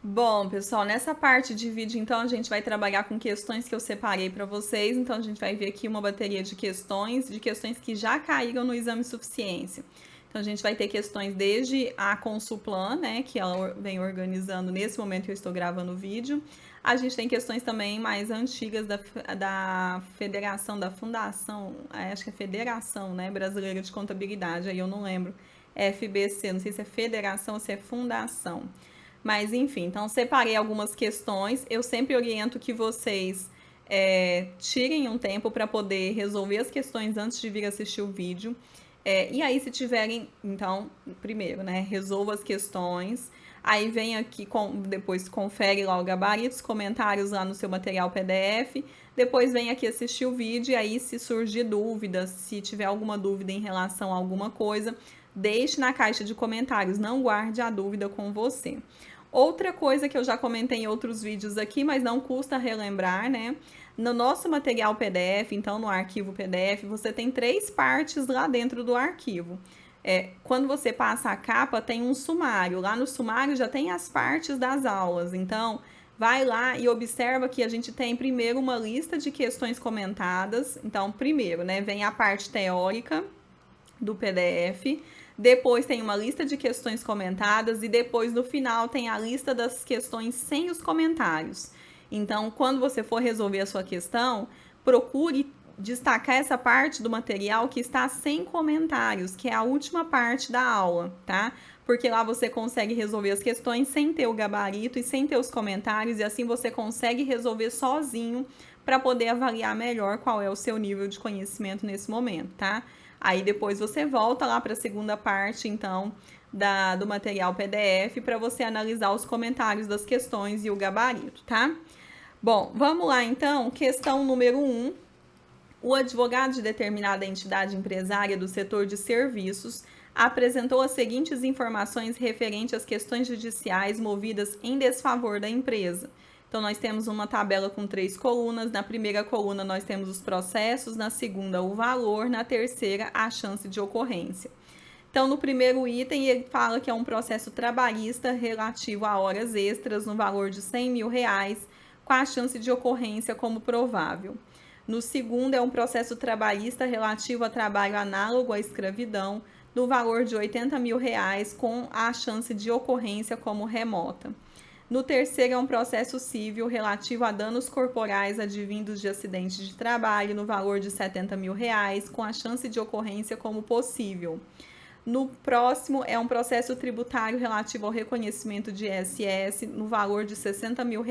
Bom, pessoal, nessa parte de vídeo, então, a gente vai trabalhar com questões que eu separei para vocês. Então, a gente vai ver aqui uma bateria de questões que já caíram no exame suficiência. Então, a gente vai ter questões desde a Consulplan, né, que ela vem organizando nesse momento que eu estou gravando o vídeo. A gente tem questões também mais antigas da Federação, da Fundação, acho que é Federação, né, Brasileira de Contabilidade, aí eu não lembro, FBC, não sei se é Federação ou se é Fundação. Mas enfim, então separei algumas questões. Eu sempre oriento que vocês tirem um tempo para poder resolver as questões antes de vir assistir o vídeo. E aí, se tiverem, então, primeiro, né, resolva as questões. Aí vem aqui, depois confere lá o gabarito, os comentários lá no seu material PDF. Depois vem aqui assistir o vídeo e aí, se surgir dúvidas, se tiver alguma dúvida em relação a alguma coisa, deixe na caixa de comentários, não guarde a dúvida com você. Outra coisa que eu já comentei em outros vídeos aqui, mas não custa relembrar, né? No nosso material PDF, então no arquivo PDF, você tem 3 partes lá dentro do arquivo. Quando você passa a capa, tem um sumário. Lá no sumário já tem as partes das aulas. Então, vai lá e observa que a gente tem primeiro uma lista de questões comentadas. Então, primeiro, né, vem a parte teórica do PDF. Depois tem uma lista de questões comentadas e depois no final tem a lista das questões sem os comentários. Então, quando você for resolver a sua questão, procure destacar essa parte do material que está sem comentários, que é a última parte da aula, tá? Porque lá você consegue resolver as questões sem ter o gabarito e sem ter os comentários, e assim você consegue resolver sozinho para poder avaliar melhor qual é o seu nível de conhecimento nesse momento, tá? Aí depois você volta lá para a segunda parte, então, do material PDF para você analisar os comentários das questões e o gabarito, tá? Bom, vamos lá então, questão número 1. O advogado de determinada entidade empresária do setor de serviços apresentou as seguintes informações referentes às questões judiciais movidas em desfavor da empresa. Então, nós temos uma tabela com 3 colunas. Na primeira coluna, nós temos os processos, na segunda, o valor, na terceira, a chance de ocorrência. Então, no primeiro item, ele fala que é um processo trabalhista relativo a horas extras no valor de R$100 mil, com a chance de ocorrência como provável. No segundo, é um processo trabalhista relativo a trabalho análogo à escravidão, no valor de R$80 mil, com a chance de ocorrência como remota. No terceiro, é um processo civil relativo a danos corporais advindos de acidentes de trabalho, no valor de R$70 mil, com a chance de ocorrência como possível. No próximo, é um processo tributário relativo ao reconhecimento de ISS, no valor de R$60 mil,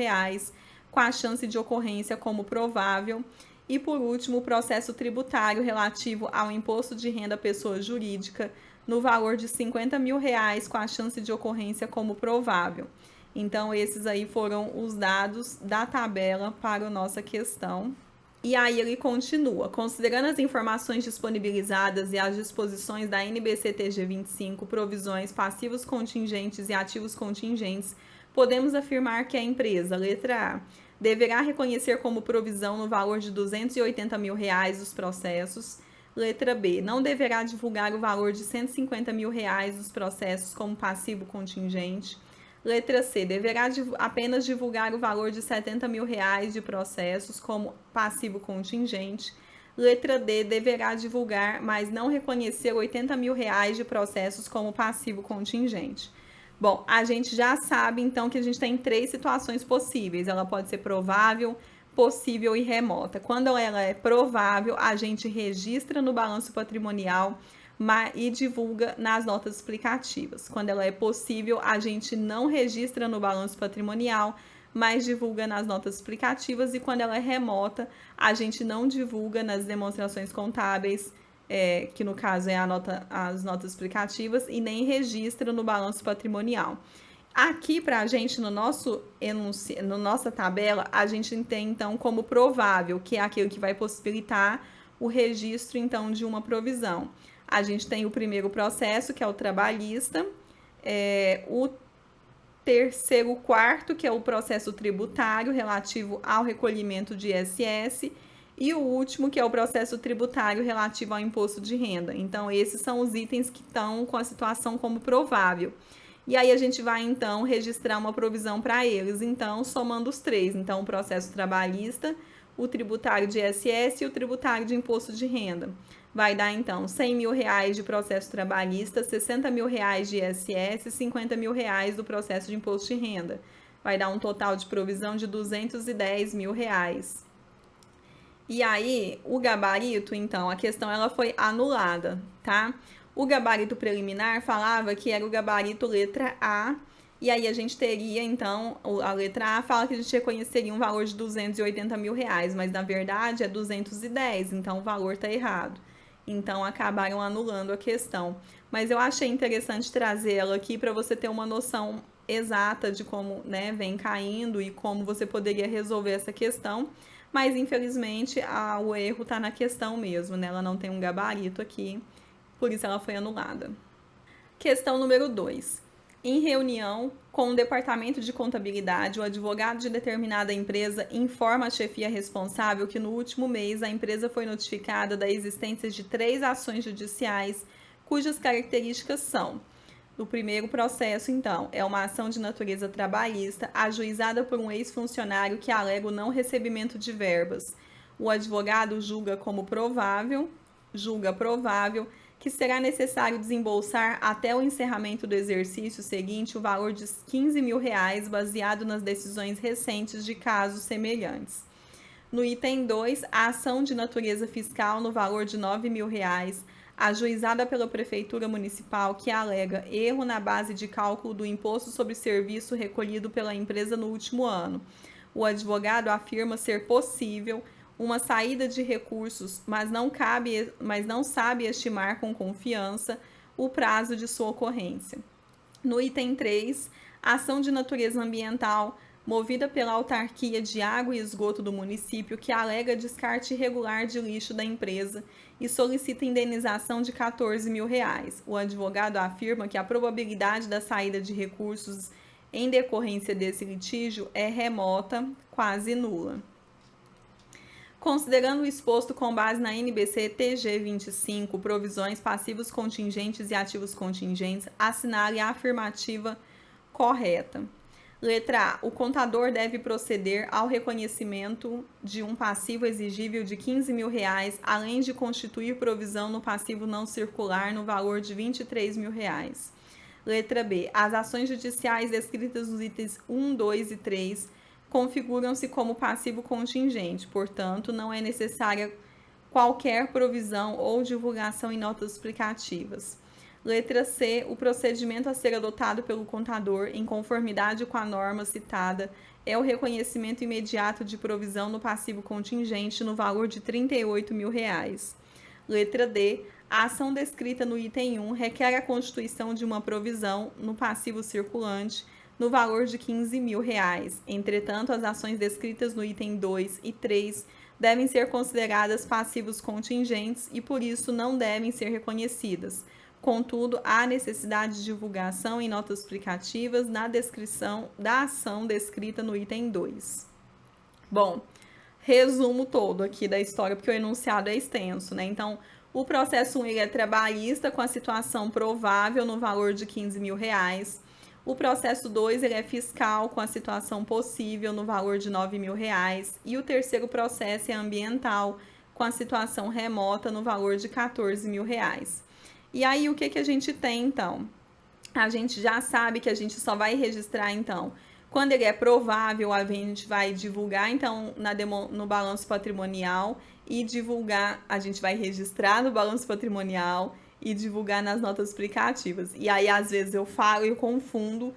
com a chance de ocorrência como provável. E, por último, o processo tributário relativo ao imposto de renda à pessoa jurídica, no valor de R$50 mil, com a chance de ocorrência como provável. Então, esses aí foram os dados da tabela para a nossa questão. E aí ele continua, considerando as informações disponibilizadas e as disposições da NBCTG 25, provisões, passivos contingentes e ativos contingentes, podemos afirmar que a empresa, letra A, deverá reconhecer como provisão no valor de R$280 mil os processos. Letra B, não deverá divulgar o valor de R$150 mil dos processos como passivo contingente. Letra C, deverá apenas divulgar o valor de R$70 mil de processos como passivo contingente. Letra D, deverá divulgar, mas não reconhecer R$80 mil de processos como passivo contingente. Bom, a gente já sabe, então, que a gente tem 3 situações possíveis. Ela pode ser provável, possível e remota. Quando ela é provável, a gente registra no balanço patrimonial e divulga nas notas explicativas. Quando ela é possível, a gente não registra no balanço patrimonial, mas divulga nas notas explicativas. E quando ela é remota, a gente não divulga nas demonstrações contábeis, que no caso é as notas explicativas, e nem registra no balanço patrimonial. Aqui, para a gente, no nossa tabela, a gente tem, então, como provável, que é aquilo que vai possibilitar o registro, então, de uma provisão. A gente tem o primeiro processo, que é o trabalhista, o terceiro, quarto, que é o processo tributário relativo ao recolhimento de ISS, e o último, que é o processo tributário relativo ao imposto de renda. Então, esses são os itens que estão com a situação como provável. E aí a gente vai, então, registrar uma provisão para eles. Então, somando os três. Então, o processo trabalhista, o tributário de ISS e o tributário de imposto de renda. Vai dar, então, 100 mil reais de processo trabalhista, 60 mil reais de ISS e 50 mil reais do processo de imposto de renda. Vai dar um total de provisão de 210 mil reais. E aí, o gabarito, então, a questão ela foi anulada, tá? O gabarito preliminar falava que era o gabarito letra A, e aí a gente teria, então, a letra A fala que a gente reconheceria um valor de 280 mil reais, mas na verdade é 210, então o valor tá errado. Então acabaram anulando a questão. Mas eu achei interessante trazer ela aqui para você ter uma noção exata de como, né, vem caindo e como você poderia resolver essa questão. Mas infelizmente o erro está na questão mesmo, né? Ela não tem um gabarito aqui, por isso ela foi anulada. Questão número 2. Em reunião com o departamento de contabilidade, o advogado de determinada empresa informa a chefia responsável que no último mês a empresa foi notificada da existência de 3 ações judiciais cujas características são: o primeiro processo, então, é uma ação de natureza trabalhista ajuizada por um ex-funcionário que alega o não recebimento de verbas. O advogado julga provável que será necessário desembolsar até o encerramento do exercício seguinte o valor de 15 mil reais baseado nas decisões recentes de casos semelhantes. No item 2, a ação de natureza fiscal no valor de 9 mil reais, ajuizada pela Prefeitura Municipal que alega erro na base de cálculo do imposto sobre serviço recolhido pela empresa no último ano. O advogado afirma ser possível uma saída de recursos, mas não sabe estimar com confiança o prazo de sua ocorrência. No item 3, ação de natureza ambiental movida pela autarquia de água e esgoto do município que alega descarte irregular de lixo da empresa e solicita indenização de 14 mil reais. O advogado afirma que a probabilidade da saída de recursos em decorrência desse litígio é remota, quase nula. Considerando o exposto com base na NBC TG 25, provisões, passivos contingentes e ativos contingentes, assinale a afirmativa correta. Letra A. O contador deve proceder ao reconhecimento de um passivo exigível de 15 mil reais, além de constituir provisão no passivo não circular no valor de 23 mil reais. Letra B. As ações judiciais descritas nos itens 1, 2 e 3 configuram-se como passivo contingente, portanto, não é necessária qualquer provisão ou divulgação em notas explicativas. Letra C. O procedimento a ser adotado pelo contador, em conformidade com a norma citada, é o reconhecimento imediato de provisão no passivo contingente no valor de 38 mil reais. Letra D. A ação descrita no item 1 requer a constituição de uma provisão no passivo circulante no valor de 15 mil reais. Entretanto, as ações descritas no item 2 e 3 devem ser consideradas passivos contingentes e, por isso, não devem ser reconhecidas. Contudo, há necessidade de divulgação em notas explicativas na descrição da ação descrita no item 2. Bom, resumo todo aqui da história, porque o enunciado é extenso, né? Então, o processo 1 é trabalhista com a situação provável no valor de 15 mil reais. O processo 2 ele é fiscal com a situação possível no valor de 9 mil reais. E o terceiro processo é ambiental com a situação remota no valor de 14 mil reais. E aí, o que a gente tem, então? A gente já sabe que a gente só vai registrar, então, quando ele é provável, a gente vai divulgar, então, no balanço patrimonial e divulgar, a gente vai registrar no balanço patrimonial e divulgar nas notas explicativas. E aí, às vezes, eu falo e eu confundo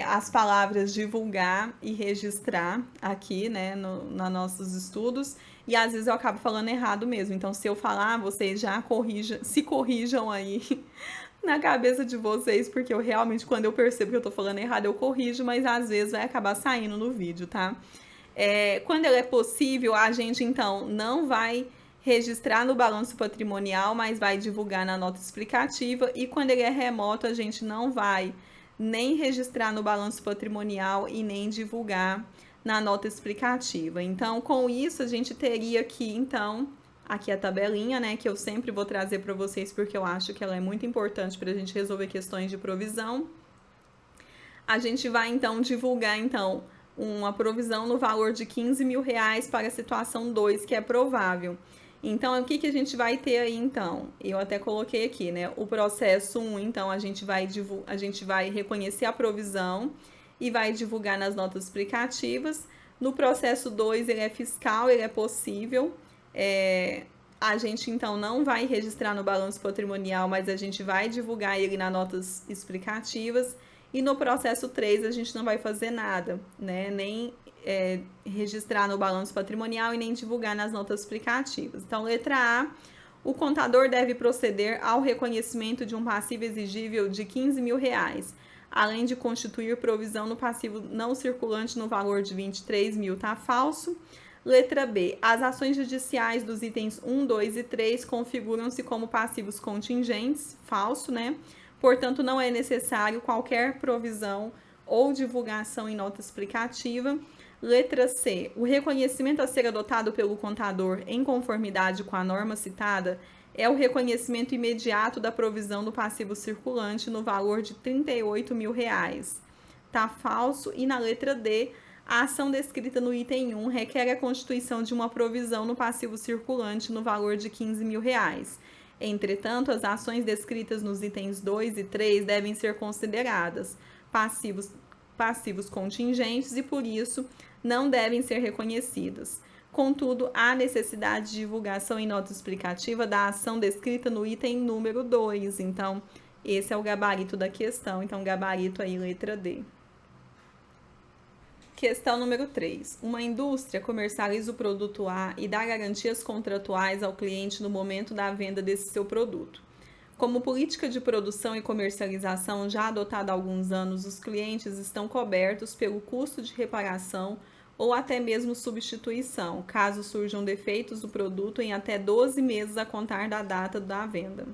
as palavras divulgar e registrar aqui, né, nos nossos estudos, e às vezes eu acabo falando errado mesmo. Então, se eu falar, vocês já se corrijam aí na cabeça de vocês, porque eu realmente, quando eu percebo que eu tô falando errado, eu corrijo, mas às vezes vai acabar saindo no vídeo, tá? Quando ele é possível, a gente, então, não vai registrar no balanço patrimonial, mas vai divulgar na nota explicativa, e quando ele é remoto, a gente não vai nem registrar no balanço patrimonial e nem divulgar na nota explicativa. Então, com isso, a gente teria aqui, então, aqui a tabelinha, né, que eu sempre vou trazer para vocês, porque eu acho que ela é muito importante para a gente resolver questões de provisão. A gente vai então divulgar então uma provisão no valor de R$ 15.000 para a situação 2, que é provável. Então, o que a gente vai ter aí, então? Eu até coloquei aqui, né? O processo 1, então, a gente vai reconhecer a provisão e vai divulgar nas notas explicativas. No processo 2, ele é fiscal, ele é possível. A gente, então, não vai registrar no balanço patrimonial, mas a gente vai divulgar ele nas notas explicativas. E no processo 3, a gente não vai fazer nada, né? Nem registrar no balanço patrimonial e nem divulgar nas notas explicativas. Então, letra A, o contador deve proceder ao reconhecimento de um passivo exigível de R$ 15.000, além de constituir provisão no passivo não circulante no valor de 23.000, tá falso. Letra B, as ações judiciais dos itens 1, 2 e 3 configuram-se como passivos contingentes, falso, né? Portanto, não é necessário qualquer provisão ou divulgação em nota explicativa. Letra C. O reconhecimento a ser adotado pelo contador em conformidade com a norma citada é o reconhecimento imediato da provisão do passivo circulante no valor de R$ 38.000. Tá falso. E na letra D, a ação descrita no item 1 requer a constituição de uma provisão no passivo circulante no valor de R$ 15.000. Entretanto, as ações descritas nos itens 2 e 3 devem ser consideradas passivos contingentes e, por isso, não devem ser reconhecidas. Contudo, há necessidade de divulgação em nota explicativa da ação descrita no item número 2. Então, esse é o gabarito da questão. Então, gabarito aí, letra D. Questão número 3. Uma indústria comercializa o produto A e dá garantias contratuais ao cliente no momento da venda desse seu produto. Como política de produção e comercialização já adotada há alguns anos, os clientes estão cobertos pelo custo de reparação ou até mesmo substituição, caso surjam defeitos do produto em até 12 meses a contar da data da venda.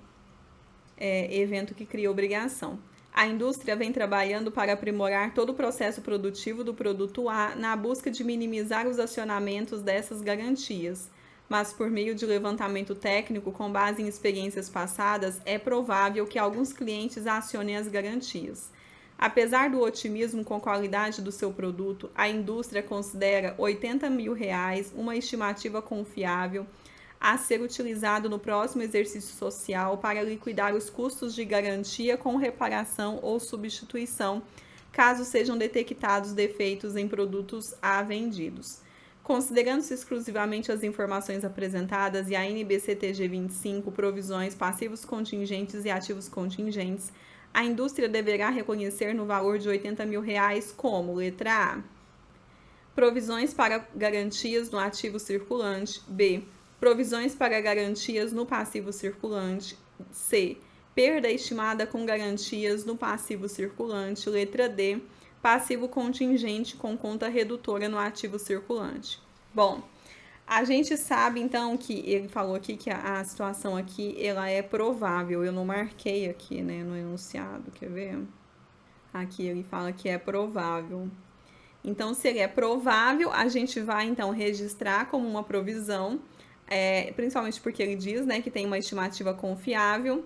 Evento que cria obrigação. A indústria vem trabalhando para aprimorar todo o processo produtivo do produto A na busca de minimizar os acionamentos dessas garantias, mas por meio de levantamento técnico com base em experiências passadas, é provável que alguns clientes acionem as garantias. Apesar do otimismo com a qualidade do seu produto, a indústria considera R$ 80.000 uma estimativa confiável a ser utilizado no próximo exercício social para liquidar os custos de garantia com reparação ou substituição, caso sejam detectados defeitos em produtos A vendidos. Considerando-se exclusivamente as informações apresentadas e a NBCTG 25, provisões, passivos contingentes e ativos contingentes, a indústria deverá reconhecer no valor de R$ 80.000 como, letra A, provisões para garantias no ativo circulante, B, provisões para garantias no passivo circulante, C, perda estimada com garantias no passivo circulante, letra D, passivo contingente com conta redutora no ativo circulante. Bom, a gente sabe então que ele falou aqui que a situação aqui ela é provável. Eu não marquei aqui, né, no enunciado, quer ver? Aqui ele fala que é provável. Então, se ele é provável, a gente vai então registrar como uma provisão, principalmente porque ele diz, né, que tem uma estimativa confiável.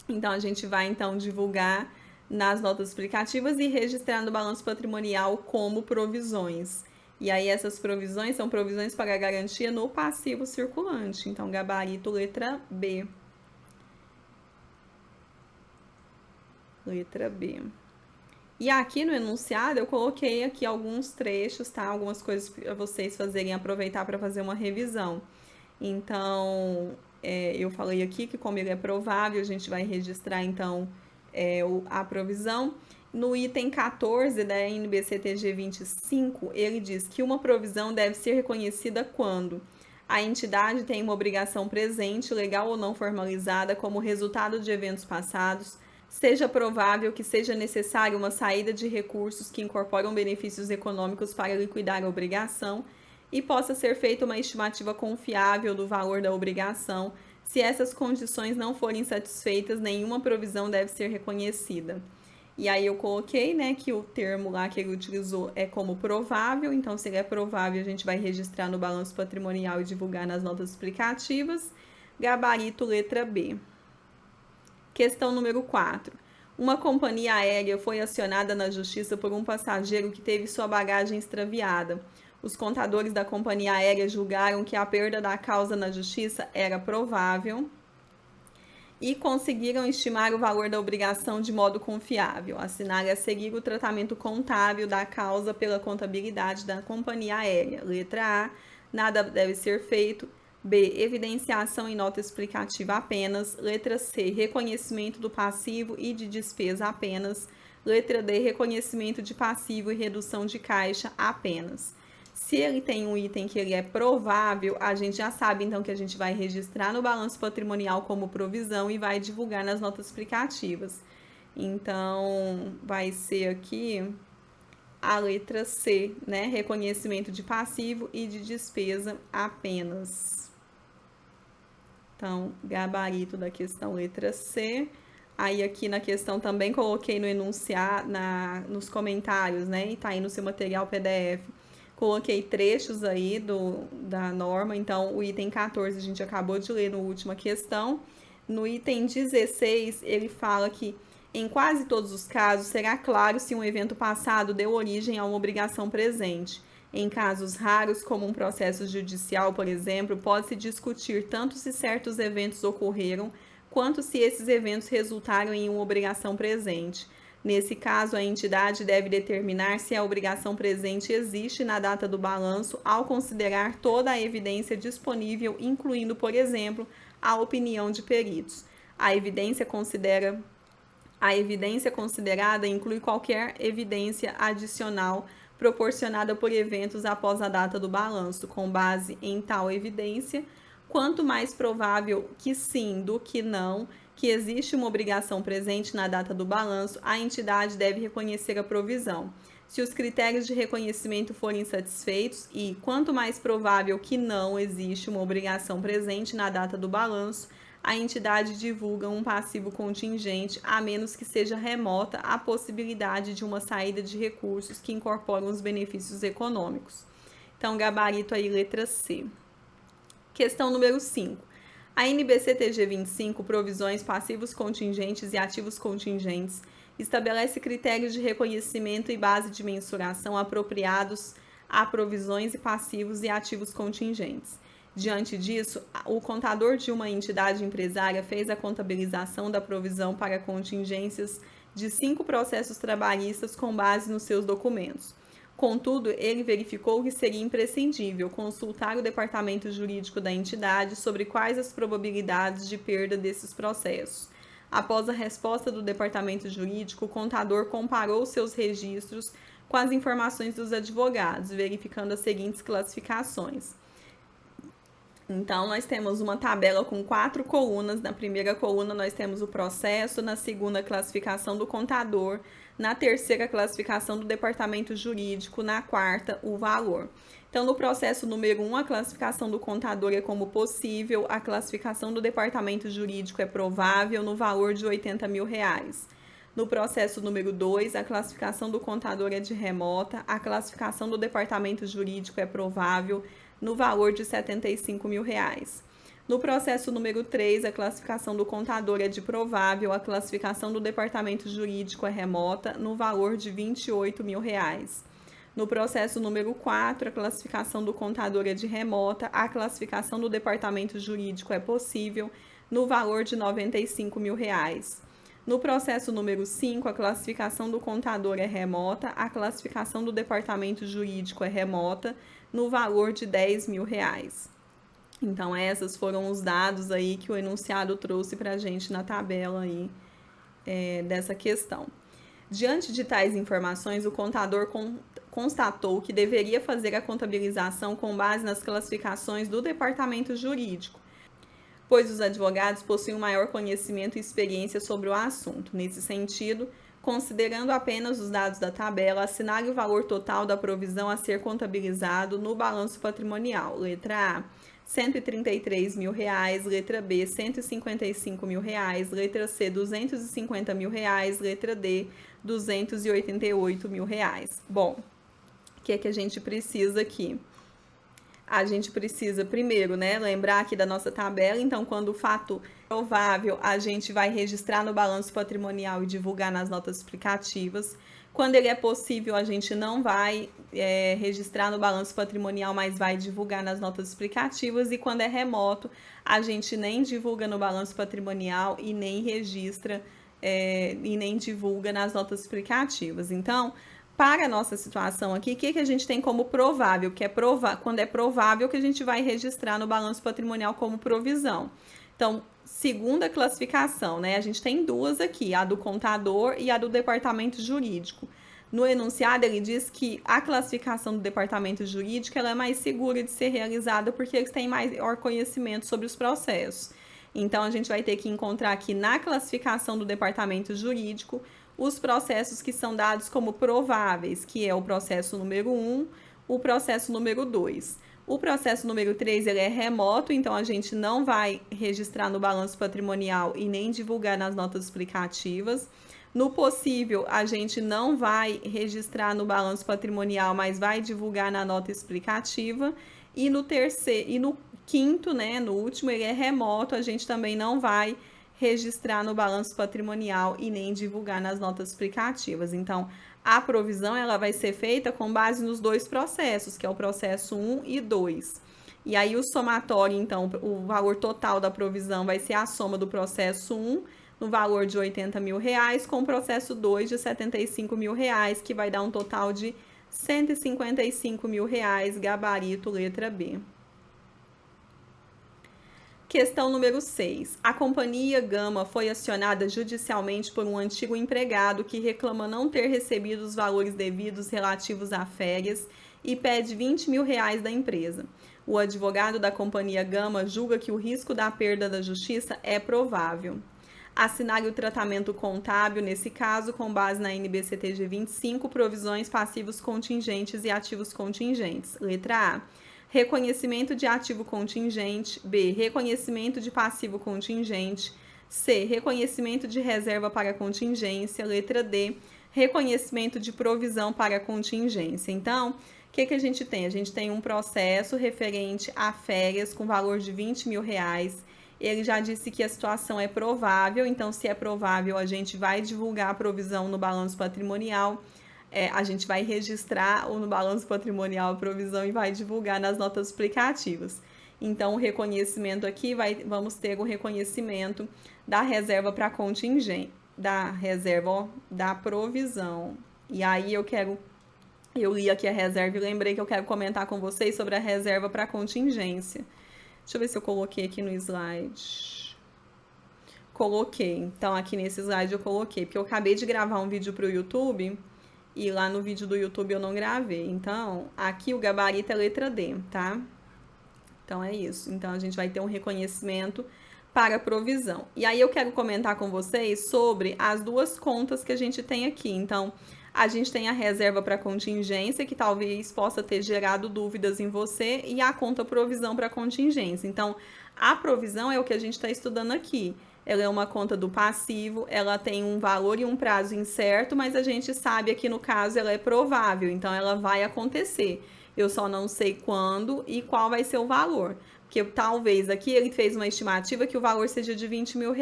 Então, a gente vai então divulgar nas notas explicativas e registrar no balanço patrimonial como provisões. E aí, essas provisões são provisões para garantia no passivo circulante. Então, gabarito letra B. Letra B. E aqui no enunciado, eu coloquei aqui alguns trechos, tá? Algumas coisas para vocês aproveitar para fazer uma revisão. Então, eu falei aqui que como ele é provável, a gente vai registrar, então, a provisão. No item 14 da NBCTG 25, ele diz que uma provisão deve ser reconhecida quando a entidade tem uma obrigação presente, legal ou não formalizada, como resultado de eventos passados, seja provável que seja necessária uma saída de recursos que incorporam benefícios econômicos para liquidar a obrigação e possa ser feita uma estimativa confiável do valor da obrigação. Se essas condições não forem satisfeitas, nenhuma provisão deve ser reconhecida. E aí eu coloquei, né, que o termo lá que ele utilizou é como provável, então se ele é provável a gente vai registrar no balanço patrimonial e divulgar nas notas explicativas. Gabarito letra B. Questão número 4. Uma companhia aérea foi acionada na justiça por um passageiro que teve sua bagagem extraviada. Os contadores da companhia aérea julgaram que a perda da causa na justiça era provável e conseguiram estimar o valor da obrigação de modo confiável. Assinaram a seguir o tratamento contábil da causa pela contabilidade da companhia aérea. Letra A. Nada deve ser feito. B. Evidenciação em nota explicativa apenas. Letra C. Reconhecimento do passivo e de despesa apenas. Letra D. Reconhecimento de passivo e redução de caixa apenas. Se ele tem um item que ele é provável, a gente já sabe então que a gente vai registrar no balanço patrimonial como provisão e vai divulgar nas notas explicativas. Então, vai ser aqui a letra C, né? Reconhecimento de passivo e de despesa apenas. Então, gabarito da questão letra C. Aí aqui na questão também coloquei no enunciado, nos comentários, né? E tá aí no seu material PDF. Coloquei trechos aí da norma, então o item 14 a gente acabou de ler na última questão. No item 16, ele fala que em quase todos os casos será claro se um evento passado deu origem a uma obrigação presente. Em casos raros, como um processo judicial, por exemplo, pode-se discutir tanto se certos eventos ocorreram, quanto se esses eventos resultaram em uma obrigação presente. Nesse caso, a entidade deve determinar se a obrigação presente existe na data do balanço ao considerar toda a evidência disponível, incluindo, por exemplo, a opinião de peritos. A evidência considerada inclui qualquer evidência adicional proporcionada por eventos após a data do balanço. Com base em tal evidência, quanto mais provável que sim do que não, que existe uma obrigação presente na data do balanço, a entidade deve reconhecer a provisão. Se os critérios de reconhecimento forem satisfeitos e, quanto mais provável que não existe uma obrigação presente na data do balanço, a entidade divulga um passivo contingente, a menos que seja remota a possibilidade de uma saída de recursos que incorporam os benefícios econômicos. Então, gabarito aí, letra C. Questão número 5. A NBC-TG 25, Provisões, Passivos Contingentes e Ativos Contingentes, estabelece critérios de reconhecimento e base de mensuração apropriados a provisões e passivos e ativos contingentes. Diante disso, o contador de uma entidade empresária fez a contabilização da provisão para contingências de 5 processos trabalhistas com base nos seus documentos. Contudo, ele verificou que seria imprescindível consultar o departamento jurídico da entidade sobre quais as probabilidades de perda desses processos. Após a resposta do departamento jurídico, o contador comparou seus registros com as informações dos advogados, verificando as seguintes classificações. Então, nós temos uma tabela com 4 colunas. Na primeira coluna, nós temos o processo, na segunda, a classificação do contador, na terceira, a classificação do departamento jurídico, na quarta, o valor. Então, no processo número 1, a classificação do contador é como possível, a classificação do departamento jurídico é provável, no valor de R$80 mil. No processo número 2, a classificação do contador é de remota, a classificação do departamento jurídico é provável, no valor de R$75 mil. No processo número 3, a classificação do contador é de provável, a classificação do departamento jurídico é remota, no valor de R$28 mil. No processo número 4, a classificação do contador é de remota, a classificação do departamento jurídico é possível, no valor de R$95 mil. No processo número 5, a classificação do contador é remota, a classificação do departamento jurídico é remota, no valor de R$10 mil. Então, esses foram os dados aí que o enunciado trouxe para a gente na tabela aí dessa questão. Diante de tais informações, o contador constatou que deveria fazer a contabilização com base nas classificações do departamento jurídico, pois os advogados possuem um maior conhecimento e experiência sobre o assunto. Nesse sentido, considerando apenas os dados da tabela, assinale o valor total da provisão a ser contabilizado no balanço patrimonial. Letra A, R$133 mil, letra B, R$155 mil, letra C, R$250 mil, letra D, R$288 mil. Bom, o que é que a gente precisa aqui? a gente precisa primeiro, né, lembrar aqui da nossa tabela. Então, quando o fato provável, a gente vai registrar no balanço patrimonial e divulgar nas notas explicativas. Quando ele é possível, a gente não vai registrar no balanço patrimonial, mas vai divulgar nas notas explicativas. E quando é remoto, a gente nem divulga no balanço patrimonial e nem registra e nem divulga nas notas explicativas. Então, para a nossa situação aqui, o que a gente tem como provável? Que é quando é provável que a gente vai registrar no balanço patrimonial como provisão. Então, segunda classificação, né? A gente tem duas aqui, a do contador e a do departamento jurídico. No enunciado, ele diz que a classificação do departamento jurídico ela é mais segura de ser realizada porque eles têm maior conhecimento sobre os processos. Então, a gente vai ter que encontrar aqui na classificação do departamento jurídico os processos que são dados como prováveis, que é o processo número 1, o processo número 2. O processo número 3 ele é remoto, então a gente não vai registrar no balanço patrimonial e nem divulgar nas notas explicativas. No possível, a gente não vai registrar no balanço patrimonial, mas vai divulgar na nota explicativa. E no terceiro, e no quinto, né, no último, ele é remoto, a gente também não vai registrar no balanço patrimonial e nem divulgar nas notas explicativas. Então, a provisão ela vai ser feita com base nos dois processos, que é o processo 1 e 2. E aí o somatório, então, o valor total da provisão vai ser a soma do processo 1 no valor de R$80 mil, com o processo 2 de R$75 mil, que vai dar um total de R$155 mil, gabarito letra B. Questão número 6. A companhia Gama foi acionada judicialmente por um antigo empregado que reclama não ter recebido os valores devidos relativos a férias e pede R$20 mil da empresa. O advogado da companhia Gama julga que o risco da perda da justiça é provável. Assinale o tratamento contábil, nesse caso, com base na NBCTG 25, provisões, passivos contingentes e ativos contingentes. Letra A. Reconhecimento de ativo contingente. B. Reconhecimento de passivo contingente. C. Reconhecimento de reserva para contingência. Letra D. Reconhecimento de provisão para contingência. Então, o que a gente tem? A gente tem um processo referente a férias com valor de R$20 mil. Ele já disse que a situação é provável, então, se é provável, a gente vai divulgar a provisão no balanço patrimonial. A gente vai registrar no balanço patrimonial a provisão e vai divulgar nas notas explicativas. Então, o reconhecimento aqui, vamos ter o reconhecimento da reserva para contingente, da provisão. E aí eu li aqui a reserva e lembrei que eu quero comentar com vocês sobre a reserva para contingência. Deixa eu ver se eu coloquei aqui no slide. Coloquei. Então, aqui nesse slide eu coloquei, porque eu acabei de gravar um vídeo para o YouTube e lá no vídeo do YouTube eu não gravei. Então, aqui o gabarito é letra D, tá? Então, é isso. Então, a gente vai ter um reconhecimento para provisão. E aí, eu quero comentar com vocês sobre as duas contas que a gente tem aqui. Então, a gente tem a reserva para contingência, que talvez possa ter gerado dúvidas em você, e a conta provisão para contingência. Então, a provisão é o que a gente está estudando aqui. Ela é uma conta do passivo, ela tem um valor e um prazo incerto, mas a gente sabe aqui no caso ela é provável, então ela vai acontecer. Eu só não sei quando e qual vai ser o valor. Porque talvez aqui ele fez uma estimativa que o valor seja de R$20 mil,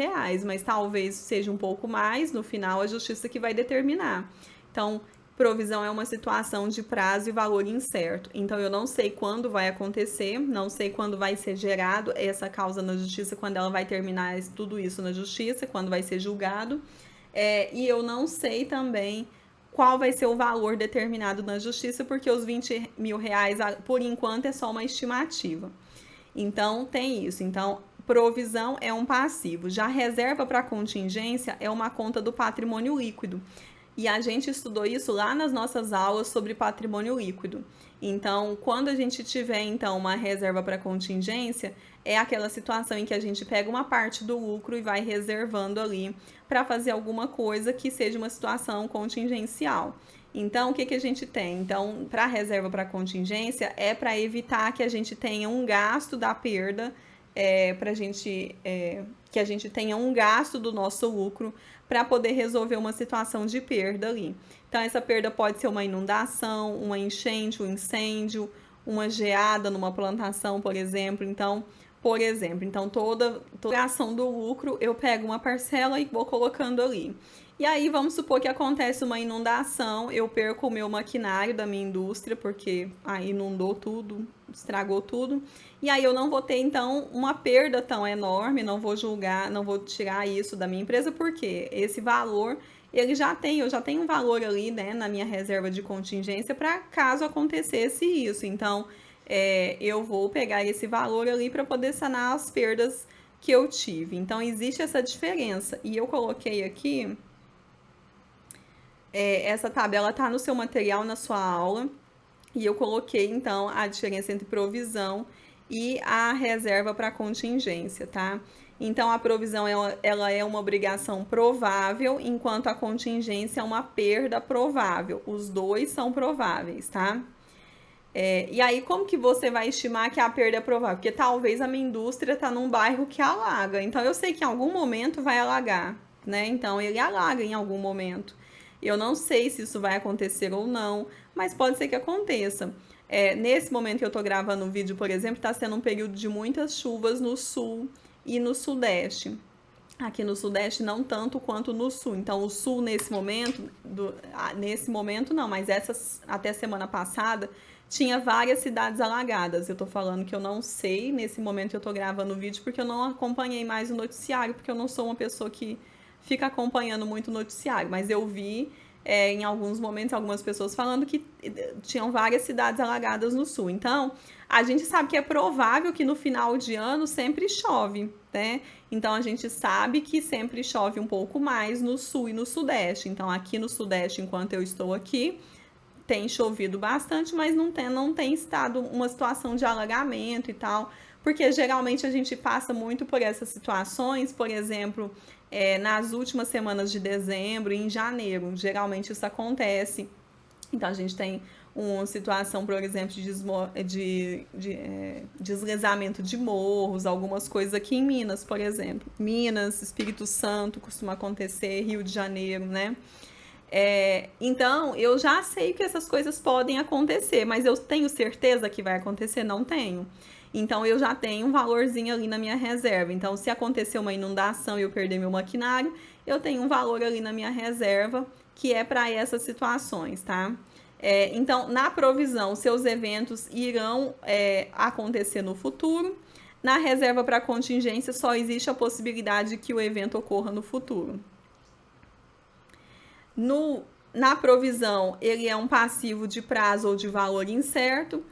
mas talvez seja um pouco mais, no final a justiça que vai determinar. Então, provisão é uma situação de prazo e valor incerto. Então, eu não sei quando vai acontecer, não sei quando vai ser gerado essa causa na justiça, quando ela vai terminar tudo isso na justiça, quando vai ser julgado. E eu não sei também qual vai ser o valor determinado na justiça, porque os R$20 mil, por enquanto, é só uma estimativa. Então, tem isso. Então, provisão é um passivo. Já reserva para contingência é uma conta do patrimônio líquido. E a gente estudou isso lá nas nossas aulas sobre patrimônio líquido. Então, quando a gente tiver, então, uma reserva para contingência, é aquela situação em que a gente pega uma parte do lucro e vai reservando ali para fazer alguma coisa que seja uma situação contingencial. Então, o que a gente tem? Então, para a reserva para contingência, é para evitar que a gente tenha um gasto da perda, que a gente tenha um gasto do nosso lucro para poder resolver uma situação de perda ali. Então, essa perda pode ser uma inundação, uma enchente, um incêndio, uma geada numa plantação, por exemplo. Então toda a ação do lucro eu pego uma parcela e vou colocando ali. E aí vamos supor que acontece uma inundação, eu perco o meu maquinário da minha indústria, porque aí inundou tudo, estragou tudo. E aí eu não vou ter então uma perda tão enorme, não vou julgar, não vou tirar isso da minha empresa, porque esse valor eu já tenho um valor ali, né, na minha reserva de contingência para caso acontecesse isso. Então, eu vou pegar esse valor ali para poder sanar as perdas que eu tive. Então, existe essa diferença. E eu coloquei aqui, essa tabela está no seu material, na sua aula, e eu coloquei, então, a diferença entre provisão e a reserva para contingência, tá? Então, a provisão ela é uma obrigação provável, enquanto a contingência é uma perda provável. Os dois são prováveis, tá? E aí, como que você vai estimar que a perda é provável? Porque talvez a minha indústria está num bairro que alaga. Então, eu sei que em algum momento vai alagar, né? Então, ele alaga em algum momento. Eu não sei se isso vai acontecer ou não, mas pode ser que aconteça. Nesse momento que eu estou gravando o vídeo, por exemplo, está sendo um período de muitas chuvas no sul e no sudeste. Aqui no sudeste não tanto quanto no sul. Então o sul nesse momento não, mas até semana passada tinha várias cidades alagadas. Eu tô falando que eu não sei nesse momento que eu tô gravando o vídeo porque eu não acompanhei mais o noticiário, porque eu não sou uma pessoa que fica acompanhando muito o noticiário, mas eu vi em alguns momentos algumas pessoas falando que tinham várias cidades alagadas no sul. Então, a gente sabe que é provável que no final de ano sempre chove, né? Então, a gente sabe que sempre chove um pouco mais no sul e no sudeste. Então, aqui no sudeste, enquanto eu estou aqui, tem chovido bastante, mas não tem estado uma situação de alagamento e tal, porque geralmente a gente passa muito por essas situações, por exemplo, nas últimas semanas de dezembro e em janeiro, geralmente isso acontece. Então a gente tem uma situação, por exemplo, de deslizamento de morros, algumas coisas aqui em Minas, por exemplo. Minas, Espírito Santo costuma acontecer, Rio de Janeiro, né? Então, eu já sei que essas coisas podem acontecer, mas eu tenho certeza que vai acontecer? Não tenho. Então, eu já tenho um valorzinho ali na minha reserva. Então, se acontecer uma inundação e eu perder meu maquinário, eu tenho um valor ali na minha reserva que é para essas situações, tá? Então, na provisão, seus eventos irão acontecer no futuro. Na reserva para contingência, só existe a possibilidade de que o evento ocorra no futuro. Na provisão, ele é um passivo de prazo ou de valor incerto.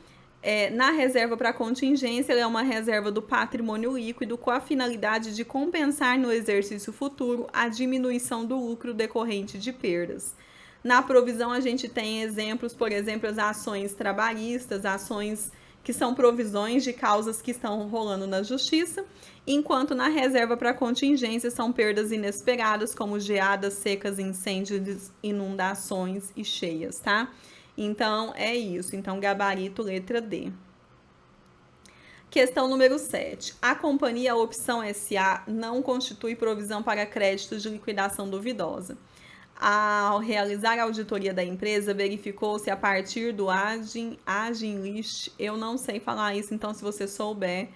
Na reserva para contingência, ele é uma reserva do patrimônio líquido com a finalidade de compensar no exercício futuro a diminuição do lucro decorrente de perdas. Na provisão, a gente tem exemplos, por exemplo, as ações trabalhistas, ações que são provisões de causas que estão rolando na justiça, enquanto na reserva para contingência são perdas inesperadas, como geadas, secas, incêndios, inundações e cheias, tá? Então, é isso. Então, gabarito, letra D. Questão número 7. A companhia Opção SA não constitui provisão para créditos de liquidação duvidosa. Ao realizar a auditoria da empresa, verificou-se a partir do Agin List, eu não sei falar isso, então se você souber,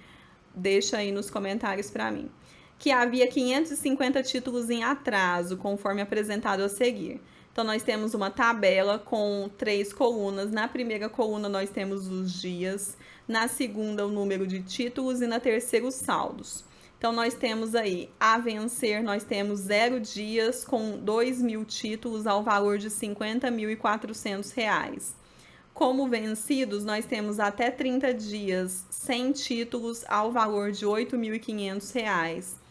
deixa aí nos comentários para mim, que havia 550 títulos em atraso, conforme apresentado a seguir. Então, nós temos uma tabela com 3 colunas. Na primeira coluna, nós temos os dias, na segunda, o número de títulos e na terceira, os saldos. Então, nós temos aí, a vencer, nós temos 0 dias com 2.000 títulos ao valor de R$ 50.400. Como vencidos, nós temos até 30 dias 100 títulos ao valor de R$ 8.500.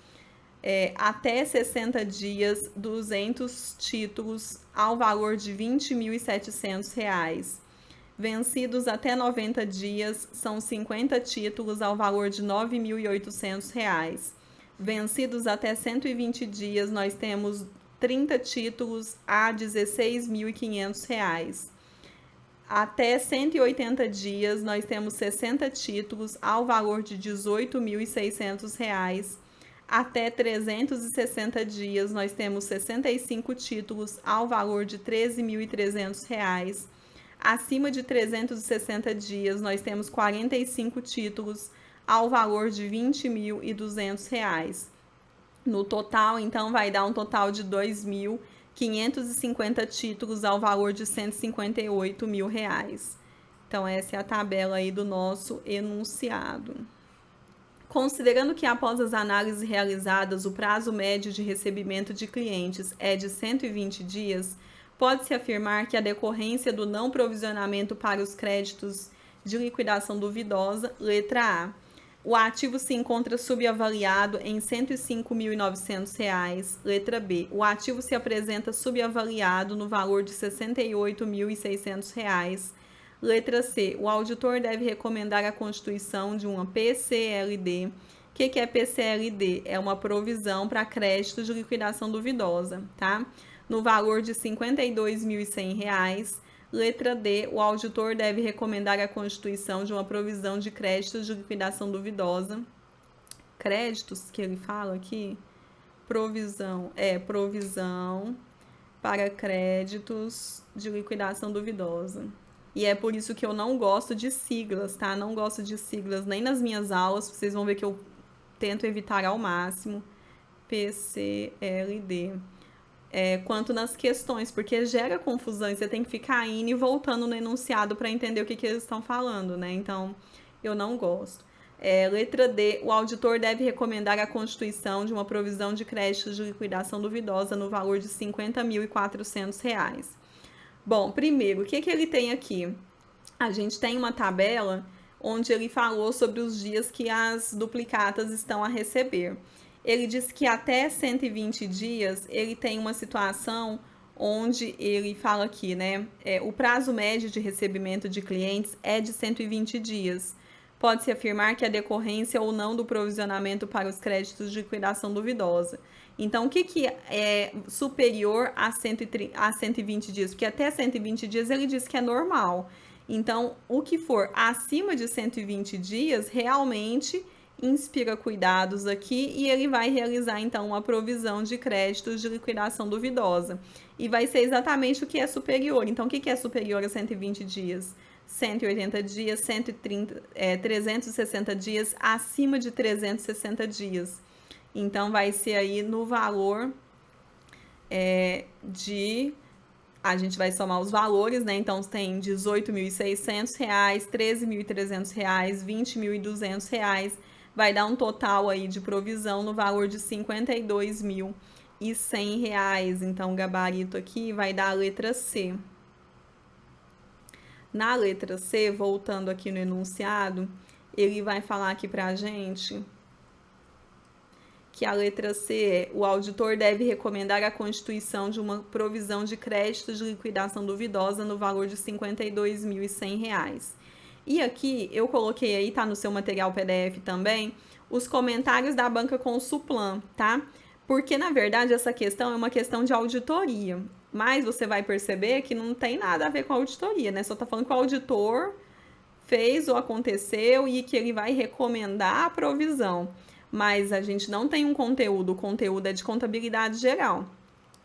Até 60 dias, 200 títulos ao valor de R$ 20.700. Vencidos até 90 dias, são 50 títulos ao valor de R$ 9.800. Vencidos até 120 dias, nós temos 30 títulos a R$ 16.500. Até 180 dias, nós temos 60 títulos ao valor de R$ 18.600. Até 360 dias, nós temos 65 títulos ao valor de R$ 13.300. Acima de 360 dias, nós temos 45 títulos ao valor de R$ 20.200. No total, então, vai dar um total de 2.550 títulos ao valor de R$ 158 mil. Então, essa é a tabela aí do nosso enunciado. Considerando que após as análises realizadas, o prazo médio de recebimento de clientes é de 120 dias, pode-se afirmar que a decorrência do não provisionamento para os créditos de liquidação duvidosa, letra A. O ativo se encontra subavaliado em R$ 105.900. Letra B. O ativo se apresenta subavaliado no valor de R$ 68.600. Letra C. O auditor deve recomendar a constituição de uma PCLD. O que é PCLD? É uma provisão para crédito de liquidação duvidosa, tá? No valor de R$ 52.100. Letra D. O auditor deve recomendar a constituição de uma provisão de créditos de liquidação duvidosa. Créditos que ele fala aqui? Provisão para créditos de liquidação duvidosa. E é por isso que eu não gosto de siglas, tá? Não gosto de siglas nem nas minhas aulas. Vocês vão ver que eu tento evitar ao máximo. PCLD. Quanto nas questões, porque gera confusão e você tem que ficar indo e voltando no enunciado para entender o que eles estão falando, né? Então, eu não gosto. Letra D. O auditor deve recomendar a constituição de uma provisão de crédito de liquidação duvidosa no valor de R$ 50.400. Bom, primeiro, o que ele tem aqui? A gente tem uma tabela onde ele falou sobre os dias que as duplicatas estão a receber. Ele disse que até 120 dias ele tem uma situação onde ele fala aqui, né? O prazo médio de recebimento de clientes é de 120 dias. Pode-se afirmar que a decorrência ou não do provisionamento para os créditos de liquidação duvidosa. Então, o que é superior a 120 dias? Porque até 120 dias ele diz que é normal. Então, o que for acima de 120 dias, realmente inspira cuidados aqui e ele vai realizar, então, uma provisão de créditos de liquidação duvidosa. E vai ser exatamente o que é superior. Então, o que é superior a 120 dias? 180 dias, 360 dias, acima de 360 dias. Então, vai ser aí no valor a gente vai somar os valores, né? Então, tem R$ 18.600, R$ 13.300, R$ 20.200. Vai dar um total aí de provisão no valor de R$ 52.100. Então, o gabarito aqui vai dar a letra C. Na letra C, voltando aqui no enunciado, ele vai falar aqui pra gente que a letra C é: o auditor deve recomendar a constituição de uma provisão de crédito de liquidação duvidosa no valor de R$ 52.100. E aqui eu coloquei aí, tá no seu material PDF também, os comentários da banca Consulplan, tá? Porque, na verdade, essa questão é uma questão de auditoria. Mas você vai perceber que não tem nada a ver com a auditoria, né? Só tá falando que o auditor fez ou aconteceu e que ele vai recomendar a provisão. Mas a gente não tem um conteúdo, o conteúdo é de contabilidade geral.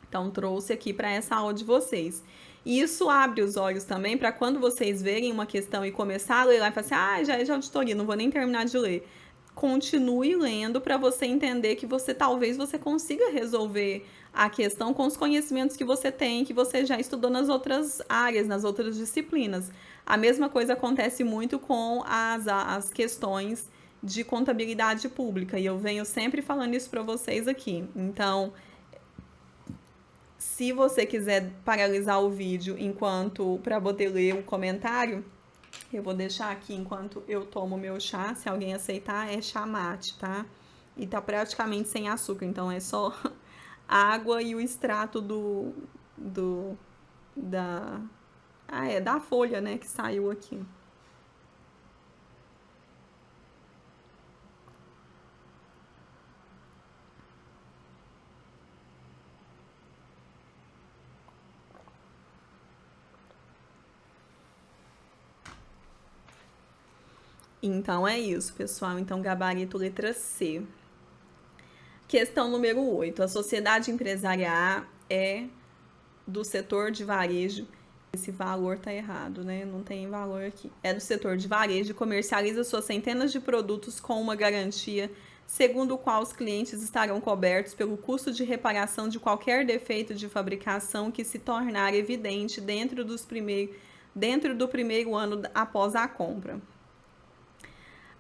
Então, trouxe aqui para essa aula de vocês. E isso abre os olhos também para quando vocês verem uma questão e começar a ler lá e falar assim, já é de auditoria, não vou nem terminar de ler. Continue lendo para você entender que talvez você consiga resolver a questão com os conhecimentos que você tem, que você já estudou nas outras áreas, nas outras disciplinas. A mesma coisa acontece muito com as questões de contabilidade pública, e eu venho sempre falando isso para vocês aqui. Então, se você quiser paralisar o vídeo para poder ler o comentário, eu vou deixar aqui enquanto eu tomo meu chá. Se alguém aceitar, é chá mate, tá? E tá praticamente sem açúcar, então é só água e o extrato da folha, né, que saiu aqui. Então, é isso, pessoal. Então, gabarito letra C. Questão número 8. A sociedade empresária A é do setor de varejo Esse valor tá errado, né? Não tem valor aqui. É do setor de varejo e comercializa suas centenas de produtos com uma garantia, segundo o qual os clientes estarão cobertos pelo custo de reparação de qualquer defeito de fabricação que se tornar evidente dentro do primeiro ano após a compra.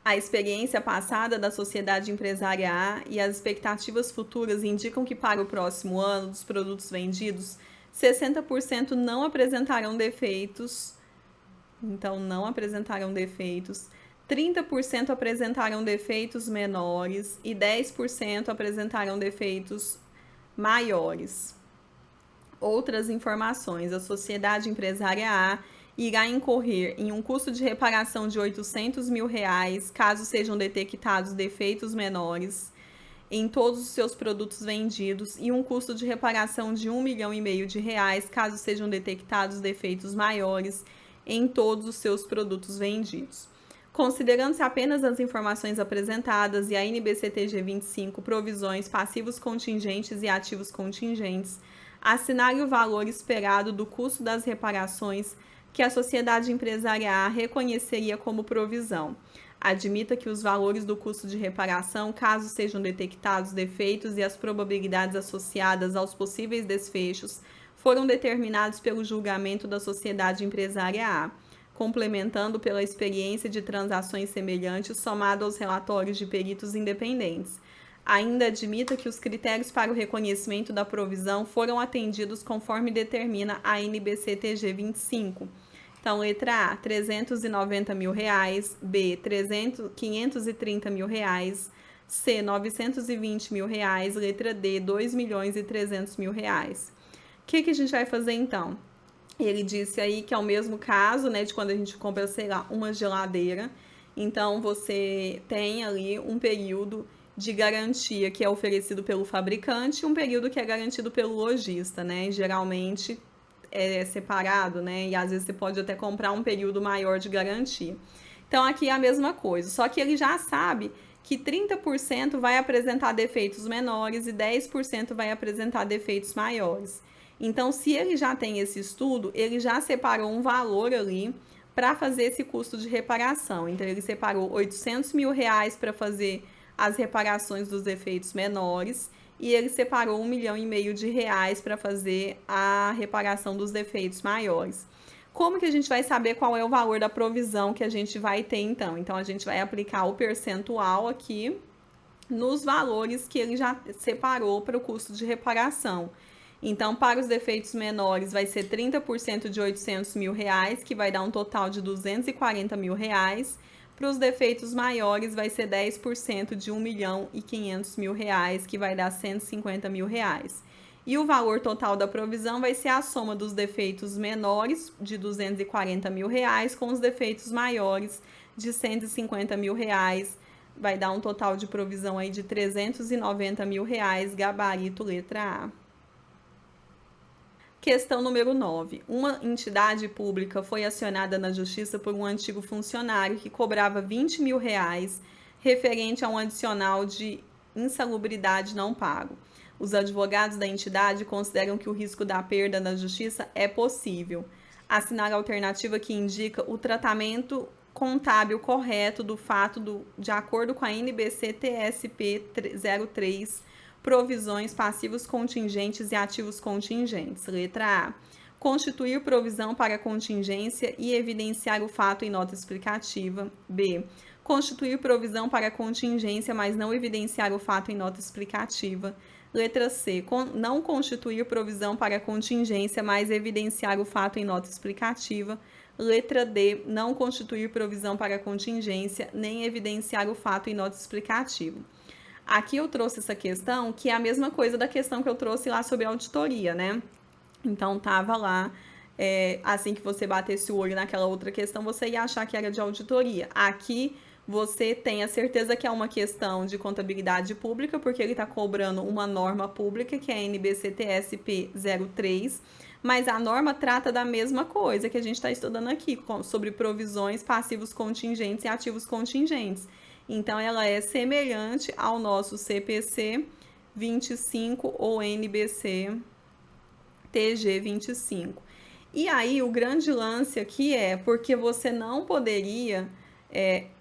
A experiência passada da sociedade empresária A e as expectativas futuras indicam que para o próximo ano dos produtos vendidos, 60% não apresentarão defeitos, então não apresentarão defeitos, 30% apresentarão defeitos menores e 10% apresentarão defeitos maiores. Outras informações: a sociedade empresária A irá incorrer em um custo de reparação de R$800 mil caso sejam detectados defeitos menores em todos os seus produtos vendidos e um custo de reparação de R$1,5 milhão caso sejam detectados defeitos maiores em todos os seus produtos vendidos. Considerando-se apenas as informações apresentadas e a NBCTG 25, provisões, passivos contingentes e ativos contingentes, assinale o valor esperado do custo das reparações que a sociedade empresária A reconheceria como provisão. Admita que os valores do custo de reparação, caso sejam detectados defeitos e as probabilidades associadas aos possíveis desfechos, foram determinados pelo julgamento da sociedade empresária A, complementando pela experiência de transações semelhantes somado aos relatórios de peritos independentes. Ainda admita que os critérios para o reconhecimento da provisão foram atendidos conforme determina a NBCTG 25. Então, letra A, R$390 mil, B, 530 mil, C, 920 mil, letra D, 2.300.000. O que a gente vai fazer então? Ele disse aí que é o mesmo caso, né, de quando a gente compra, sei lá, uma geladeira. Então, você tem ali um período de garantia que é oferecido pelo fabricante e um período que é garantido pelo lojista, né? Geralmente é separado, né? E às vezes você pode até comprar um período maior de garantia. Então, aqui é a mesma coisa, só que ele já sabe que 30% vai apresentar defeitos menores e 10% vai apresentar defeitos maiores. Então, se ele já tem esse estudo, ele já separou um valor ali para fazer esse custo de reparação. Então, ele separou R$800 mil para fazer as reparações dos defeitos menores e ele separou R$1,5 milhão para fazer a reparação dos defeitos maiores. Como que a gente vai saber qual é o valor da provisão que a gente vai ter então? Então, a gente vai aplicar o percentual aqui nos valores que ele já separou para o custo de reparação. Então, para os defeitos menores, vai ser 30% de R$800 mil, que vai dar um total de R$240 mil. Para os defeitos maiores, vai ser 10% de R$1.500.000, que vai dar R$150 mil. E o valor total da provisão vai ser a soma dos defeitos menores, de R$240 mil, com os defeitos maiores, de R$150 mil. Vai dar um total de provisão aí de R$390 mil, gabarito letra A. Questão número 9. Uma entidade pública foi acionada na justiça por um antigo funcionário que cobrava R$20 mil referente a um adicional de insalubridade não pago. Os advogados da entidade consideram que o risco da perda na justiça é possível. Assinar a alternativa que indica o tratamento contábil correto do fato de acordo com a NBC-TSP 03, provisões, passivos contingentes e ativos contingentes. Letra A. Constituir provisão para contingência e evidenciar o fato em nota explicativa. B. Constituir provisão para contingência, mas não evidenciar o fato em nota explicativa. Letra C. Não constituir provisão para contingência, mas evidenciar o fato em nota explicativa. Letra D. Não constituir provisão para contingência, nem evidenciar o fato em nota explicativa. Aqui eu trouxe essa questão, que é a mesma coisa da questão que eu trouxe lá sobre auditoria, né? Então, tava lá, assim que você batesse o olho naquela outra questão, você ia achar que era de auditoria. Aqui, você tem a certeza que é uma questão de contabilidade pública, porque ele está cobrando uma norma pública, que é a NBC-TSP 03, mas a norma trata da mesma coisa que a gente está estudando aqui, sobre provisões, passivos contingentes e ativos contingentes. Então, ela é semelhante ao nosso CPC 25 ou NBC TG 25. E aí, o grande lance aqui é porque você não poderia,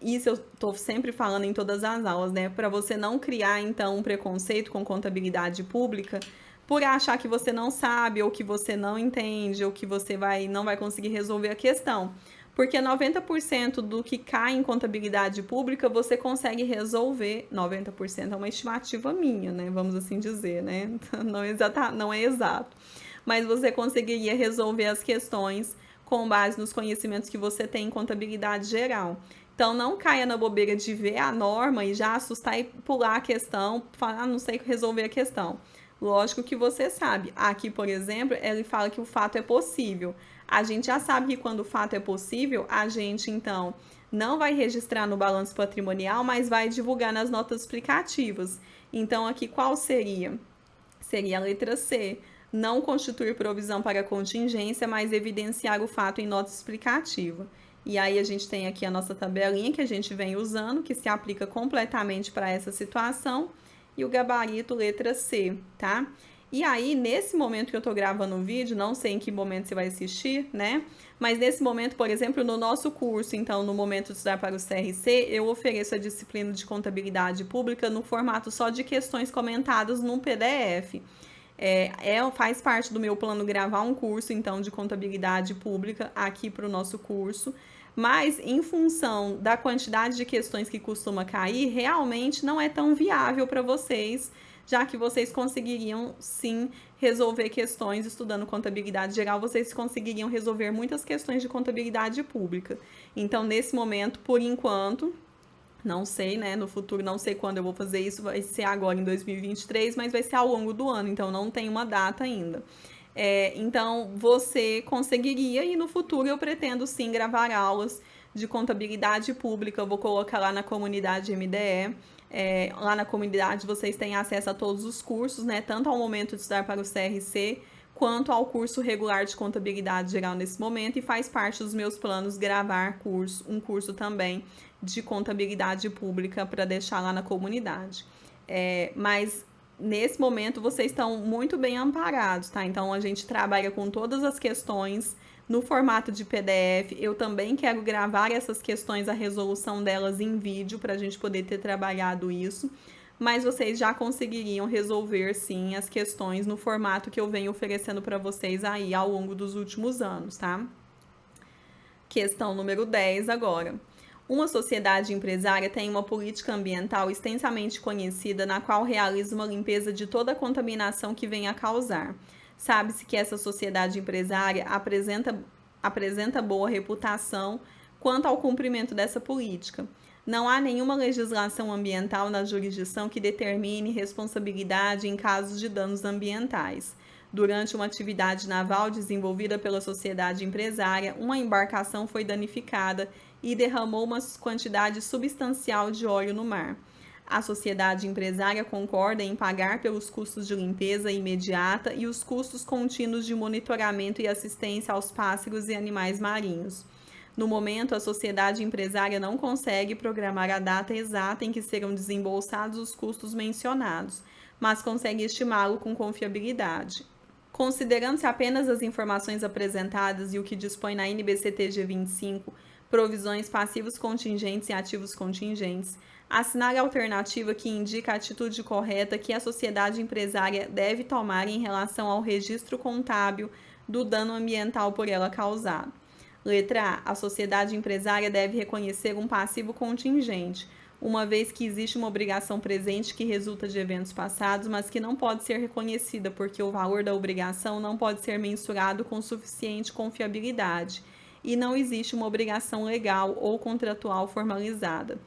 isso eu estou sempre falando em todas as aulas, né? Para você não criar, então, um preconceito com contabilidade pública por achar que você não sabe, ou que você não entende, ou que você não vai conseguir resolver a questão. Porque 90% do que cai em contabilidade pública você consegue resolver. 90% é uma estimativa minha, né? Vamos assim dizer, né? Não é exato. Mas você conseguiria resolver as questões com base nos conhecimentos que você tem em contabilidade geral. Então, não caia na bobeira de ver a norma e já assustar e pular a questão, falar, não sei resolver a questão. Lógico que você sabe. Aqui, por exemplo, ele fala que o fato é possível. A gente já sabe que quando o fato é possível, a gente, então, não vai registrar no balanço patrimonial, mas vai divulgar nas notas explicativas. Então, aqui qual seria? Seria a letra C. Não constituir provisão para contingência, mas evidenciar o fato em nota explicativa. E aí a gente tem aqui a nossa tabelinha que a gente vem usando, que se aplica completamente para essa situação, e o gabarito letra C, tá? E aí, nesse momento que eu tô gravando o vídeo, não sei em que momento você vai assistir, né? Mas nesse momento, por exemplo, no nosso curso, então, no momento de estudar para o CRC, eu ofereço a disciplina de contabilidade pública no formato só de questões comentadas num PDF. Faz parte do meu plano gravar um curso, então, de contabilidade pública aqui para o nosso curso. Mas, em função da quantidade de questões que costuma cair, realmente não é tão viável para vocês, já que vocês conseguiriam, sim, resolver questões estudando contabilidade geral, vocês conseguiriam resolver muitas questões de contabilidade pública. Então, nesse momento, por enquanto, não sei, né? No futuro, não sei quando eu vou fazer isso, vai ser agora em 2023, mas vai ser ao longo do ano, então não tem uma data ainda. Então, você conseguiria, e no futuro eu pretendo sim gravar aulas de contabilidade pública, eu vou colocar lá na comunidade MDE. Lá na comunidade vocês têm acesso a todos os cursos, né? Tanto ao momento de estudar para o CRC, quanto ao curso regular de contabilidade geral nesse momento, e faz parte dos meus planos gravar um curso também de contabilidade pública para deixar lá na comunidade. Mas nesse momento vocês estão muito bem amparados, tá? Então a gente trabalha com todas as questões no formato de PDF. Eu também quero gravar essas questões, a resolução delas em vídeo, para a gente poder ter trabalhado isso. Mas vocês já conseguiriam resolver, sim, as questões no formato que eu venho oferecendo para vocês aí ao longo dos últimos anos, tá? Questão número 10 agora. Uma sociedade empresária tem uma política ambiental extensamente conhecida na qual realiza uma limpeza de toda a contaminação que venha a causar. Sabe-se que essa sociedade empresária apresenta boa reputação quanto ao cumprimento dessa política. Não há nenhuma legislação ambiental na jurisdição que determine responsabilidade em casos de danos ambientais. Durante uma atividade naval desenvolvida pela sociedade empresária, uma embarcação foi danificada e derramou uma quantidade substancial de óleo no mar. A sociedade empresária concorda em pagar pelos custos de limpeza imediata e os custos contínuos de monitoramento e assistência aos pássaros e animais marinhos. No momento, a sociedade empresária não consegue programar a data exata em que serão desembolsados os custos mencionados, mas consegue estimá-lo com confiabilidade. Considerando-se apenas as informações apresentadas e o que dispõe na NBCTG 25, provisões passivos contingentes e ativos contingentes, assinale a alternativa que indica a atitude correta que a sociedade empresária deve tomar em relação ao registro contábil do dano ambiental por ela causado. Letra A. A sociedade empresária deve reconhecer um passivo contingente, uma vez que existe uma obrigação presente que resulta de eventos passados, mas que não pode ser reconhecida porque o valor da obrigação não pode ser mensurado com suficiente confiabilidade e não existe uma obrigação legal ou contratual formalizada.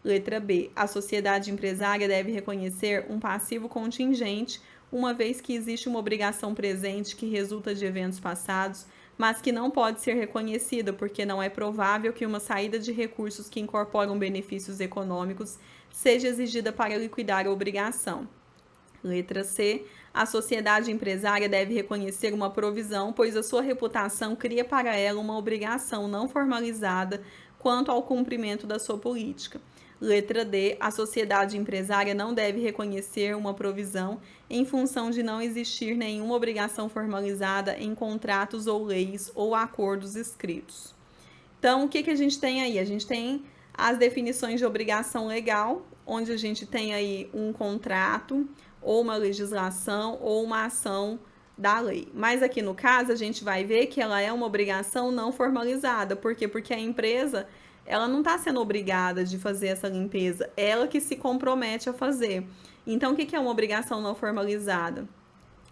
Letra B. A sociedade empresária deve reconhecer um passivo contingente, uma vez que existe uma obrigação presente que resulta de eventos passados, mas que não pode ser reconhecida porque não é provável que uma saída de recursos que incorporam benefícios econômicos seja exigida para liquidar a obrigação. Letra C. A sociedade empresária deve reconhecer uma provisão, pois a sua reputação cria para ela uma obrigação não formalizada quanto ao cumprimento da sua política. Letra D, a sociedade empresária não deve reconhecer uma provisão em função de não existir nenhuma obrigação formalizada em contratos ou leis ou acordos escritos. Então, o que a gente tem aí? A gente tem as definições de obrigação legal, onde a gente tem aí um contrato, ou uma legislação, ou uma ação da lei. Mas aqui no caso, a gente vai ver que ela é uma obrigação não formalizada. Por quê? Porque a empresa, ela não está sendo obrigada de fazer essa limpeza, ela que se compromete a fazer. Então, o que é uma obrigação não formalizada?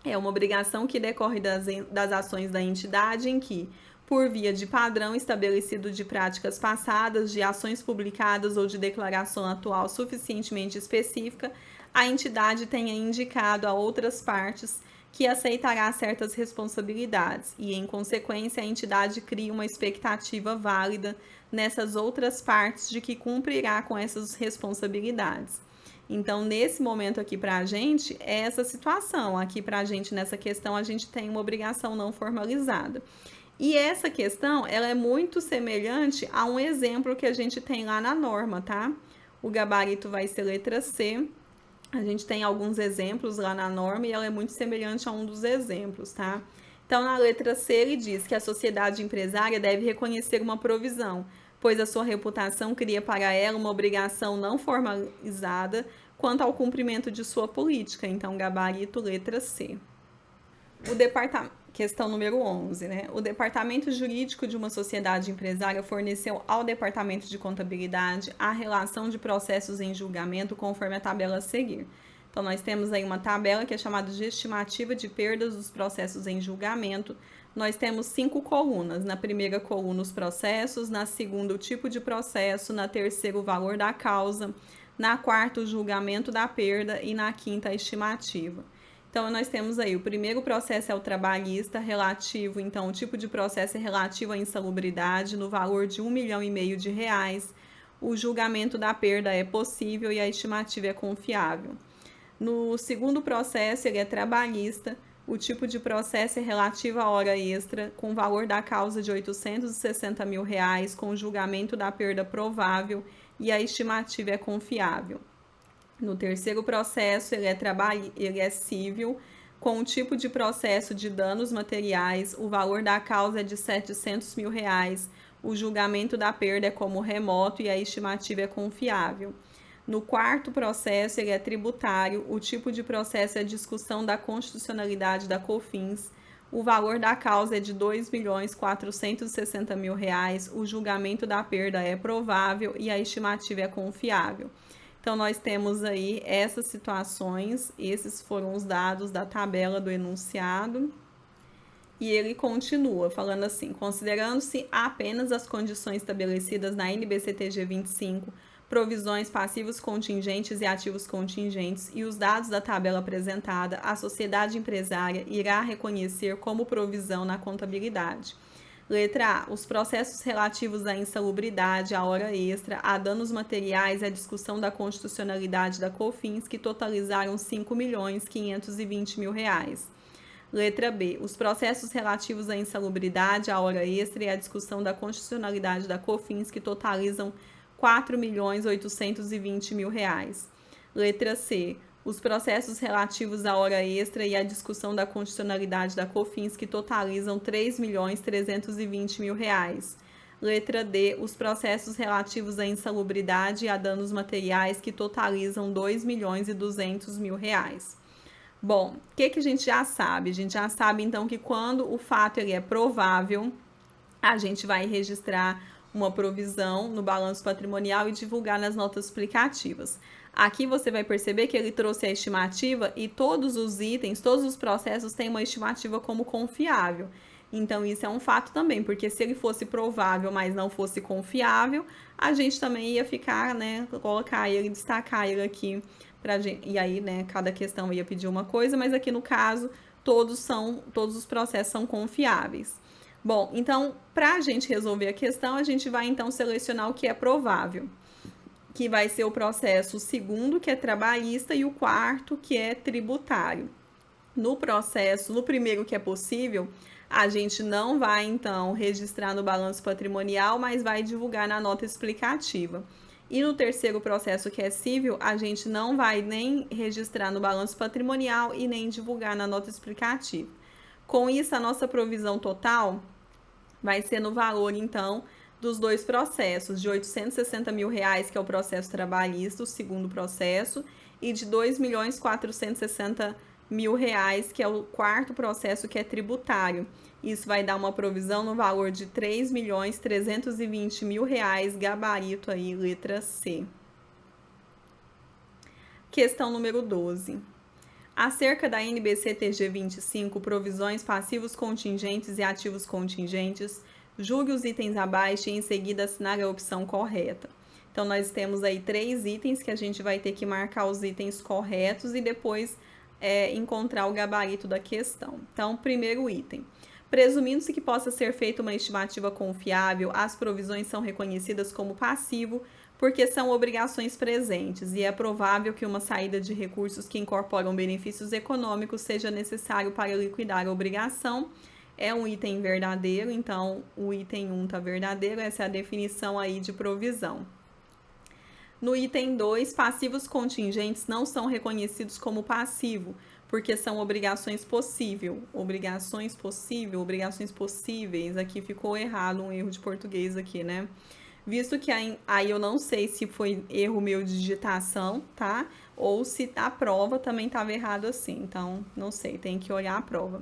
É uma obrigação que decorre das ações da entidade em que, por via de padrão estabelecido de práticas passadas, de ações publicadas ou de declaração atual suficientemente específica, a entidade tenha indicado a outras partes que aceitará certas responsabilidades e, em consequência, a entidade cria uma expectativa válida nessas outras partes de que cumprirá com essas responsabilidades. Então, nesse momento aqui para a gente, é essa situação. Aqui para a gente, nessa questão, a gente tem uma obrigação não formalizada. E essa questão, ela é muito semelhante a um exemplo que a gente tem lá na norma, tá? O gabarito vai ser letra C. A gente tem alguns exemplos lá na norma e ela é muito semelhante a um dos exemplos, tá? Então, na letra C, ele diz que a sociedade empresária deve reconhecer uma provisão, pois a sua reputação cria para ela uma obrigação não formalizada quanto ao cumprimento de sua política. Então, gabarito, letra C. Questão número 11, né? O departamento jurídico de uma sociedade empresária forneceu ao departamento de contabilidade a relação de processos em julgamento conforme a tabela a seguir. Então, nós temos aí uma tabela que é chamada de estimativa de perdas dos processos em julgamento. Nós temos 5 colunas. Na primeira coluna, os processos. Na segunda, o tipo de processo. Na terceira, o valor da causa. Na quarta, o julgamento da perda. E na quinta, a estimativa. Então, nós temos aí, o primeiro processo é o trabalhista, relativo, então, o tipo de processo é relativo à insalubridade, no valor de R$ 1,5 milhão. O julgamento da perda é possível e a estimativa é confiável. No segundo processo, ele é trabalhista, o tipo de processo é relativo à hora extra, com o valor da causa de R$ 860 mil, com o julgamento da perda provável e a estimativa é confiável. No terceiro processo, ele é civil, com o tipo de processo de danos materiais, o valor da causa é de R$ 700 mil, o julgamento da perda é como remoto e a estimativa é confiável. No quarto processo, ele é tributário, o tipo de processo é discussão da constitucionalidade da COFINS, o valor da causa é de R$ 2.460 mil, o julgamento da perda é provável e a estimativa é confiável. Então, nós temos aí essas situações, esses foram os dados da tabela do enunciado. E ele continua falando assim, considerando-se apenas as condições estabelecidas na NBCTG 25, provisões, passivos contingentes e ativos contingentes e os dados da tabela apresentada, a sociedade empresária irá reconhecer como provisão na contabilidade. Letra A. Os processos relativos à insalubridade, à hora extra, a danos materiais e à discussão da constitucionalidade da COFINS, que totalizaram R$ 5.520.000. Letra B. Os processos relativos à insalubridade, à hora extra e à discussão da constitucionalidade da COFINS, que totalizam R$ 4.820.000. Letra C. Os processos relativos à hora extra e à discussão da constitucionalidade da COFINS, que totalizam R$ 3.320.000. Letra D. Os processos relativos à insalubridade e a danos materiais, que totalizam R$ 2.200.000. Bom, o que a gente já sabe? A gente já sabe, então, que quando o fato ele é provável, a gente vai registrar uma provisão no balanço patrimonial e divulgar nas notas explicativas. Aqui você vai perceber que ele trouxe a estimativa e todos os itens, todos os processos têm uma estimativa como confiável. Então, isso é um fato também, porque se ele fosse provável, mas não fosse confiável, a gente também ia ficar, né, colocar ele, destacar ele aqui pra gente. E aí, né, cada questão ia pedir uma coisa, mas aqui no caso, todos os processos são confiáveis. Bom, então, para a gente resolver a questão, a gente vai então selecionar o que é provável, que vai ser o processo segundo, que é trabalhista, e o quarto, que é tributário. No primeiro que é possível, a gente não vai, então, registrar no balanço patrimonial, mas vai divulgar na nota explicativa. E no terceiro processo, que é civil, a gente não vai nem registrar no balanço patrimonial e nem divulgar na nota explicativa. Com isso, a nossa provisão total vai ser no valor, então, dos dois processos, de R$ 860 mil, que é o processo trabalhista, o segundo processo, e de R$ 2.460.000, que é o quarto processo, que é tributário. Isso vai dar uma provisão no valor de R$ 3.320.000, gabarito aí, letra C. Questão número 12. Acerca da NBC-TG 25, provisões, passivos contingentes e ativos contingentes, julgue os itens abaixo e em seguida assinar a opção correta. Então, nós temos aí 3 itens que a gente vai ter que marcar os itens corretos e depois encontrar o gabarito da questão. Então, primeiro item. Presumindo-se que possa ser feita uma estimativa confiável, as provisões são reconhecidas como passivo porque são obrigações presentes e é provável que uma saída de recursos que incorporam benefícios econômicos seja necessário para liquidar a obrigação. É um item verdadeiro, então o item 1 está verdadeiro, essa é a definição aí de provisão. No item 2, passivos contingentes não são reconhecidos como passivo, porque são obrigações possíveis, aqui ficou errado, um erro de português aqui, né? Visto que aí eu não sei se foi erro meu de digitação, tá? Ou se a prova também estava errado assim, então não sei, tem que olhar a prova.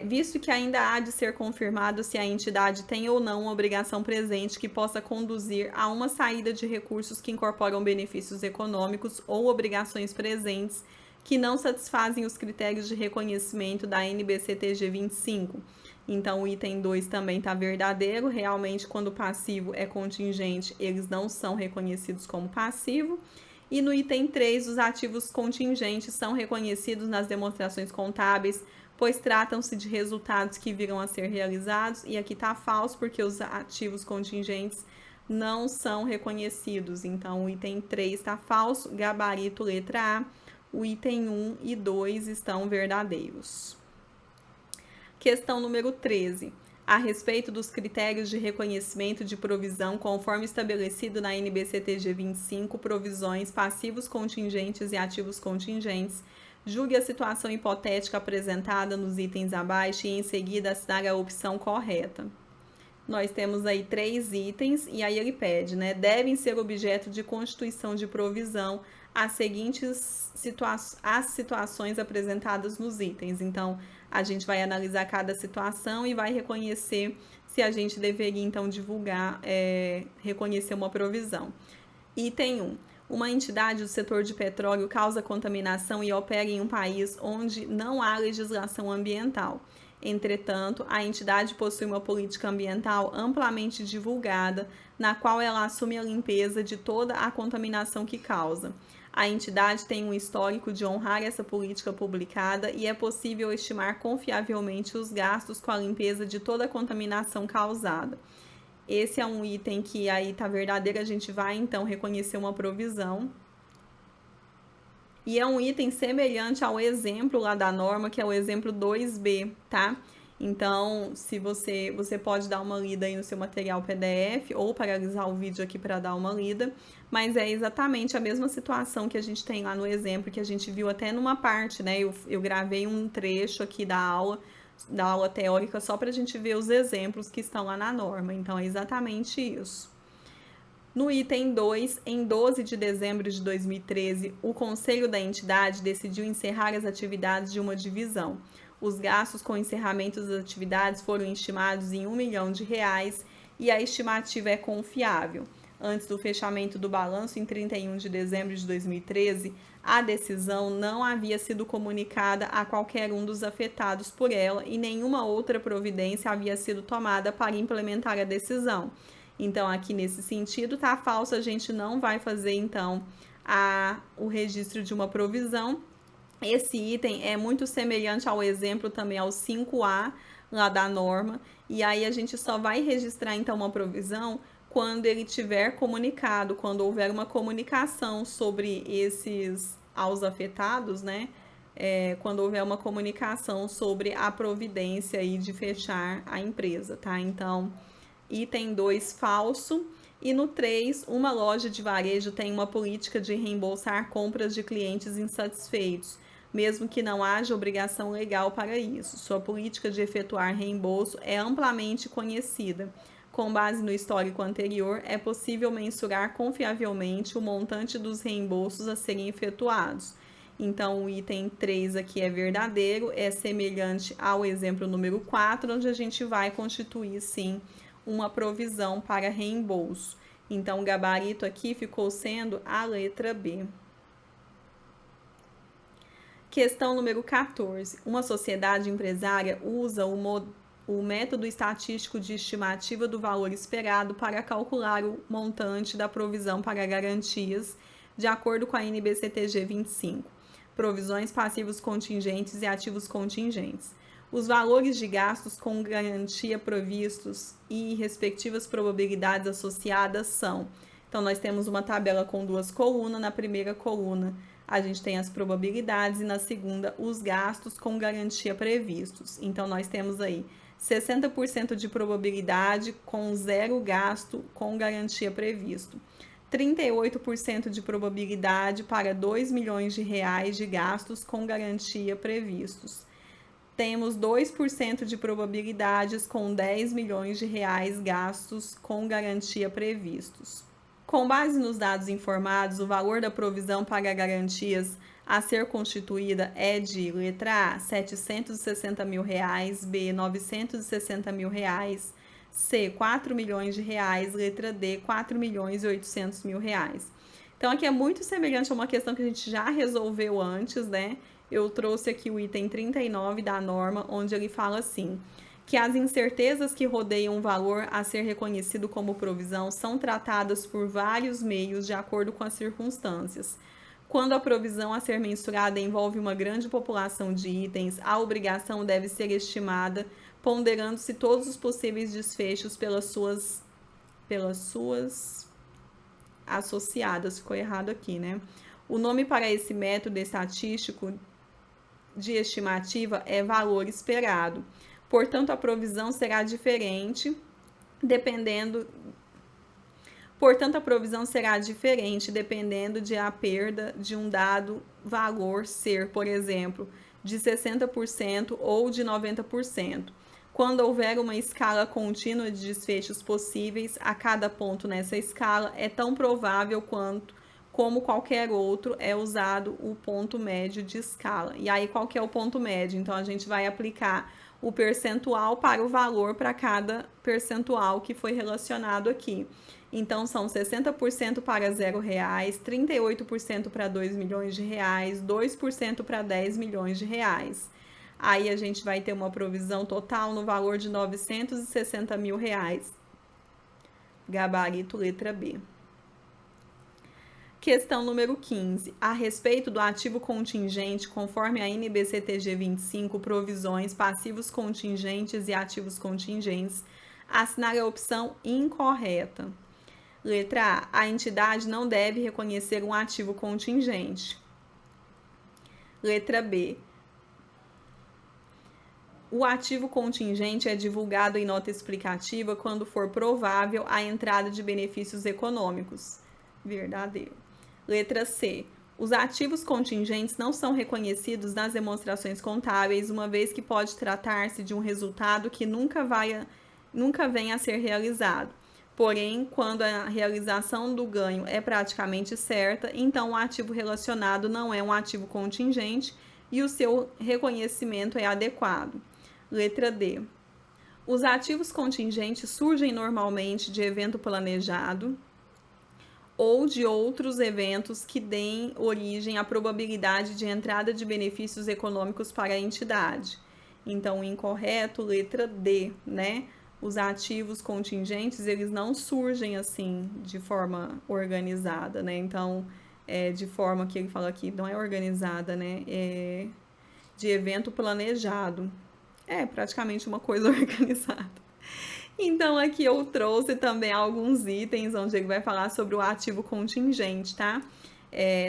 Visto que ainda há de ser confirmado se a entidade tem ou não uma obrigação presente que possa conduzir a uma saída de recursos que incorporam benefícios econômicos ou obrigações presentes que não satisfazem os critérios de reconhecimento da NBC-TG 25. Então, o item 2 também está verdadeiro. Realmente, quando o passivo é contingente, eles não são reconhecidos como passivo. E no item 3, os ativos contingentes são reconhecidos nas demonstrações contábeis, pois tratam-se de resultados que virão a ser realizados. E aqui está falso, porque os ativos contingentes não são reconhecidos. Então, o item 3 está falso, gabarito letra A. O item 1 e 2 estão verdadeiros. Questão número 13. A respeito dos critérios de reconhecimento de provisão conforme estabelecido na NBC-TG 25, provisões, passivos contingentes e ativos contingentes, julgue a situação hipotética apresentada nos itens abaixo e em seguida assinar a opção correta. Nós temos aí 3 itens e aí ele pede, né? Devem ser objeto de constituição de provisão as seguintes situações apresentadas nos itens. Então, a gente vai analisar cada situação e vai reconhecer se a gente deveria, então, divulgar, reconhecer uma provisão. Item 1. Uma entidade do setor de petróleo causa contaminação e opera em um país onde não há legislação ambiental. Entretanto, a entidade possui uma política ambiental amplamente divulgada, na qual ela assume a limpeza de toda a contaminação que causa. A entidade tem um histórico de honrar essa política publicada e é possível estimar confiavelmente os gastos com a limpeza de toda a contaminação causada. Esse é um item que aí está verdadeiro, a gente vai então reconhecer uma provisão. E é um item semelhante ao exemplo lá da norma, que é o exemplo 2B, tá? Então, se você pode dar uma lida aí no seu material PDF ou paralisar o vídeo aqui para dar uma lida, mas é exatamente a mesma situação que a gente tem lá no exemplo, que a gente viu até numa parte, né? Eu gravei um trecho aqui da aula teórica só para a gente ver os exemplos que estão lá na norma. Então, é exatamente isso. No item 2, em 12 de dezembro de 2013, o Conselho da entidade decidiu encerrar as atividades de uma divisão. Os gastos com o encerramento das atividades foram estimados em R$ 1 milhão e a estimativa é confiável. Antes do fechamento do balanço, em 31 de dezembro de 2013, a decisão não havia sido comunicada a qualquer um dos afetados por ela e nenhuma outra providência havia sido tomada para implementar a decisão. Então, aqui nesse sentido, tá falso, a gente não vai fazer, então, o registro de uma provisão. Esse item é muito semelhante ao exemplo também ao 5A lá da norma, e aí a gente só vai registrar, então, uma provisão quando ele tiver comunicado, quando houver uma comunicação sobre esses aos afetados, né? Quando houver uma comunicação sobre a providência aí de fechar a empresa, tá? Então, item 2 falso E no 3, uma loja de varejo tem uma política de reembolsar compras de clientes insatisfeitos, mesmo que não haja obrigação legal para isso. Sua política de efetuar reembolso é amplamente conhecida. Com base no histórico anterior, é possível mensurar confiavelmente o montante dos reembolsos a serem efetuados. Então, o item 3 aqui é verdadeiro, é semelhante ao exemplo número 4, onde a gente vai constituir, sim, uma provisão para reembolso. Então, o gabarito aqui ficou sendo a letra B. Questão número 14. Uma sociedade empresária usa o método estatístico de estimativa do valor esperado para calcular o montante da provisão para garantias, de acordo com a NBCTG 25. Provisões, passivos contingentes e ativos contingentes. Os valores de gastos com garantia previstos e respectivas probabilidades associadas são. Então, nós temos uma tabela com duas colunas. Na primeira coluna, a gente tem as probabilidades e na segunda, os gastos com garantia previstos. Então, nós temos aí 60% de probabilidade com zero gasto com garantia previsto. 38% de probabilidade para R$ 2 milhões de gastos com garantia previstos. Temos 2% de probabilidades com R$ 10 milhões gastos com garantia previstos. Com base nos dados informados, o valor da provisão para garantias a ser constituída é de letra A, R$ 760 mil, B, R$ 960 mil, C, R$ 4 milhões, letra D, R$ 4 milhões e 800 mil. Então, aqui é muito semelhante a uma questão que a gente já resolveu antes, né? Eu trouxe aqui o item 39 da norma, onde ele fala assim, que as incertezas que rodeiam o valor a ser reconhecido como provisão são tratadas por vários meios de acordo com as circunstâncias. Quando a provisão a ser mensurada envolve uma grande população de itens, a obrigação deve ser estimada, ponderando-se todos os possíveis desfechos pelas suas associadas. Ficou errado aqui, né? O nome para esse método estatístico de estimativa é valor esperado. Portanto, a provisão será diferente dependendo de a perda de um dado valor ser, por exemplo, de 60% ou de 90%. Quando houver uma escala contínua de desfechos possíveis a cada ponto nessa escala, é tão provável como qualquer outro é usado o ponto médio de escala. E aí, qual que é o ponto médio? Então, a gente vai aplicar o percentual para o valor para cada percentual que foi relacionado aqui. Então, são 60% para R$0, 38% para R$ 2 milhões, 2% para R$ 10 milhões. Aí, a gente vai ter uma provisão total no valor de R$ 960 mil. Gabarito letra B. Questão número 15. A respeito do ativo contingente, conforme a NBCTG 25, provisões, passivos contingentes e ativos contingentes, assinar a opção incorreta. Letra A. A entidade não deve reconhecer um ativo contingente. Letra B. O ativo contingente é divulgado em nota explicativa quando for provável a entrada de benefícios econômicos. Verdadeiro. Letra C. Os ativos contingentes não são reconhecidos nas demonstrações contábeis, uma vez que pode tratar-se de um resultado que nunca venha a ser realizado. Porém, quando a realização do ganho é praticamente certa, então o ativo relacionado não é um ativo contingente e o seu reconhecimento é adequado. Letra D. Os ativos contingentes surgem normalmente de evento planejado ou de outros eventos que deem origem à probabilidade de entrada de benefícios econômicos para a entidade. Então, incorreto, letra D, né? Os ativos contingentes, eles não surgem assim de forma organizada, né? Então, de forma que ele fala aqui, não é organizada, né? É de evento planejado. É praticamente uma coisa organizada. Então, aqui eu trouxe também alguns itens onde ele vai falar sobre o ativo contingente, tá?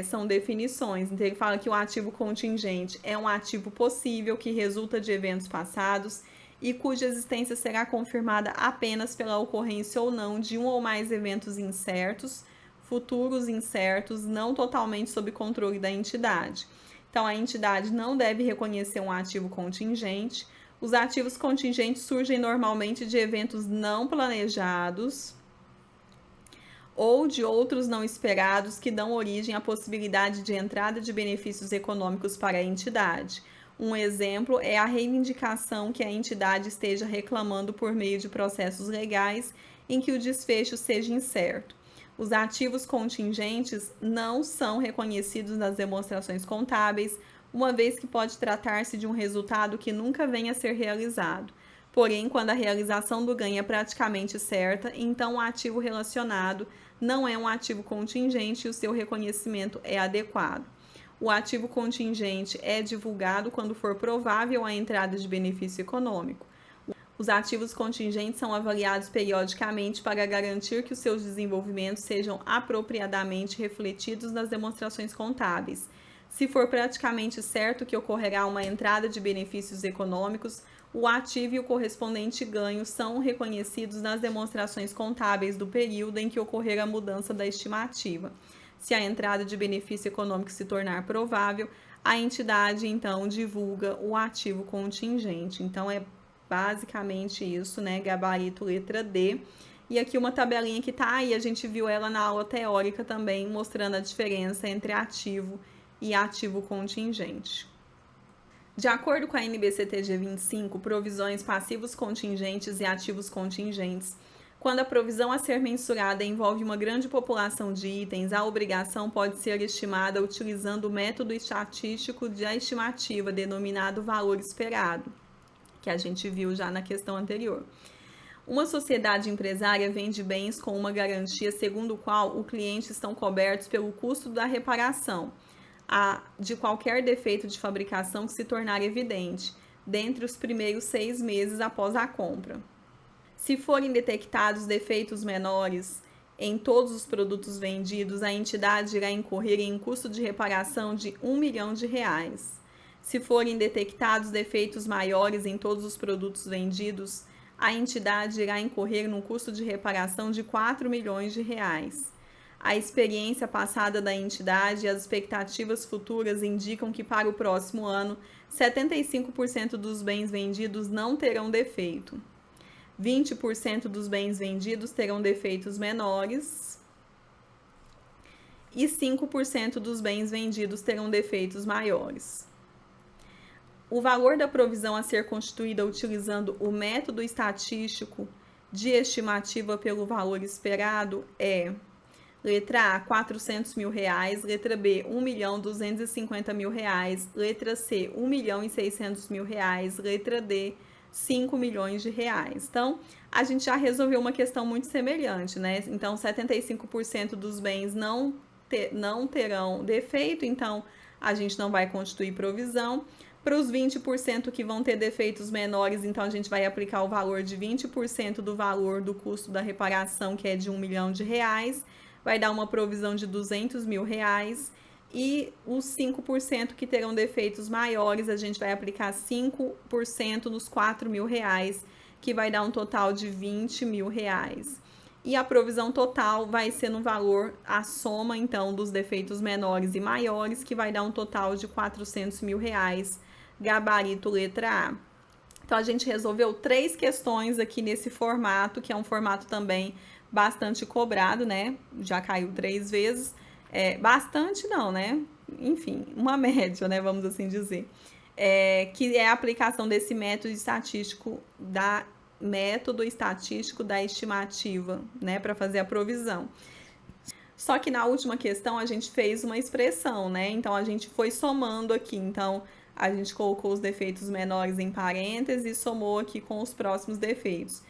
São definições. Então, ele fala que o ativo contingente é um ativo possível que resulta de eventos passados e cuja existência será confirmada apenas pela ocorrência ou não de um ou mais eventos incertos, futuros incertos, não totalmente sob controle da entidade. Então, a entidade não deve reconhecer um ativo contingente. Os ativos contingentes surgem normalmente de eventos não planejados ou de outros não esperados que dão origem à possibilidade de entrada de benefícios econômicos para a entidade. Um exemplo é a reivindicação que a entidade esteja reclamando por meio de processos legais em que o desfecho seja incerto. Os ativos contingentes não são reconhecidos nas demonstrações contábeis, uma vez que pode tratar-se de um resultado que nunca venha a ser realizado. Porém, quando a realização do ganho é praticamente certa, então o ativo relacionado não é um ativo contingente e o seu reconhecimento é adequado. O ativo contingente é divulgado quando for provável a entrada de benefício econômico. Os ativos contingentes são avaliados periodicamente para garantir que os seus desenvolvimentos sejam apropriadamente refletidos nas demonstrações contábeis. Se for praticamente certo que ocorrerá uma entrada de benefícios econômicos, o ativo e o correspondente ganho são reconhecidos nas demonstrações contábeis do período em que ocorrer a mudança da estimativa. Se a entrada de benefício econômico se tornar provável, a entidade então divulga o ativo contingente. Então é basicamente isso, né? Gabarito letra D. E aqui uma tabelinha que tá aí, a gente viu ela na aula teórica também, mostrando a diferença entre ativo e ativo contingente. De acordo com a NBCTG 25, provisões passivos contingentes e ativos contingentes, quando a provisão a ser mensurada envolve uma grande população de itens, a obrigação pode ser estimada utilizando o método estatístico de estimativa, denominado valor esperado, que a gente viu já na questão anterior. Uma sociedade empresária vende bens com uma garantia segundo o qual os clientes estão cobertos pelo custo da reparação de qualquer defeito de fabricação que se tornar evidente, dentre os primeiros 6 meses após a compra. Se forem detectados defeitos menores em todos os produtos vendidos, a entidade irá incorrer em um custo de reparação de R$1 milhão. Se forem detectados defeitos maiores em todos os produtos vendidos, a entidade irá incorrer num custo de reparação de R$4 milhões. A experiência passada da entidade e as expectativas futuras indicam que para o próximo ano, 75% dos bens vendidos não terão defeito. 20% dos bens vendidos terão defeitos menores e 5% dos bens vendidos terão defeitos maiores. O valor da provisão a ser constituída utilizando o método estatístico de estimativa pelo valor esperado é: letra A, R$400 mil, letra B, R$1.250.000, letra C, R$1.600.000, letra D, R$5 milhões. Então, a gente já resolveu uma questão muito semelhante, né? Então, 75% dos bens não terão defeito, então a gente não vai constituir provisão. Para os 20% que vão ter defeitos menores, então a gente vai aplicar o valor de 20% do valor do custo da reparação, que é de R$1 milhão, vai dar uma provisão de R$200 mil. E os 5% que terão defeitos maiores, a gente vai aplicar 5% nos R$4 mil, que vai dar um total de R$20 mil. E a provisão total vai ser no valor, a soma, então, dos defeitos menores e maiores, que vai dar um total de R$400 mil. Gabarito letra A. Então, a gente resolveu 3 questões aqui nesse formato, que é um formato também bastante cobrado, né? Já caiu 3 vezes. Bastante não, né? Enfim, uma média, né? Vamos assim dizer. Que é a aplicação desse método estatístico da estimativa, né? Para fazer a provisão. Só que na última questão a gente fez uma expressão, né? Então, a gente foi somando aqui. Então, a gente colocou os defeitos menores em parênteses e somou aqui com os próximos defeitos.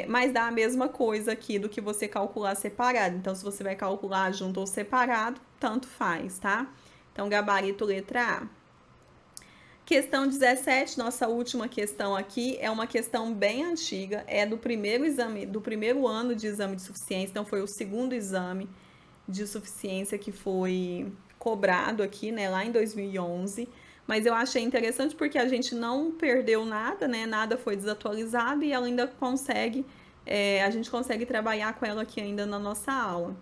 Mas dá a mesma coisa aqui do que você calcular separado. Então, se você vai calcular junto ou separado, tanto faz, tá? Então, gabarito letra A. Questão 17, nossa última questão aqui, é uma questão bem antiga, é do primeiro ano de exame de suficiência, então foi o segundo exame de suficiência que foi cobrado aqui, né, lá em 2011. mas eu achei interessante porque a gente não perdeu nada, né? Nada foi desatualizado e ela ainda consegue, a gente consegue trabalhar com ela aqui ainda na nossa aula.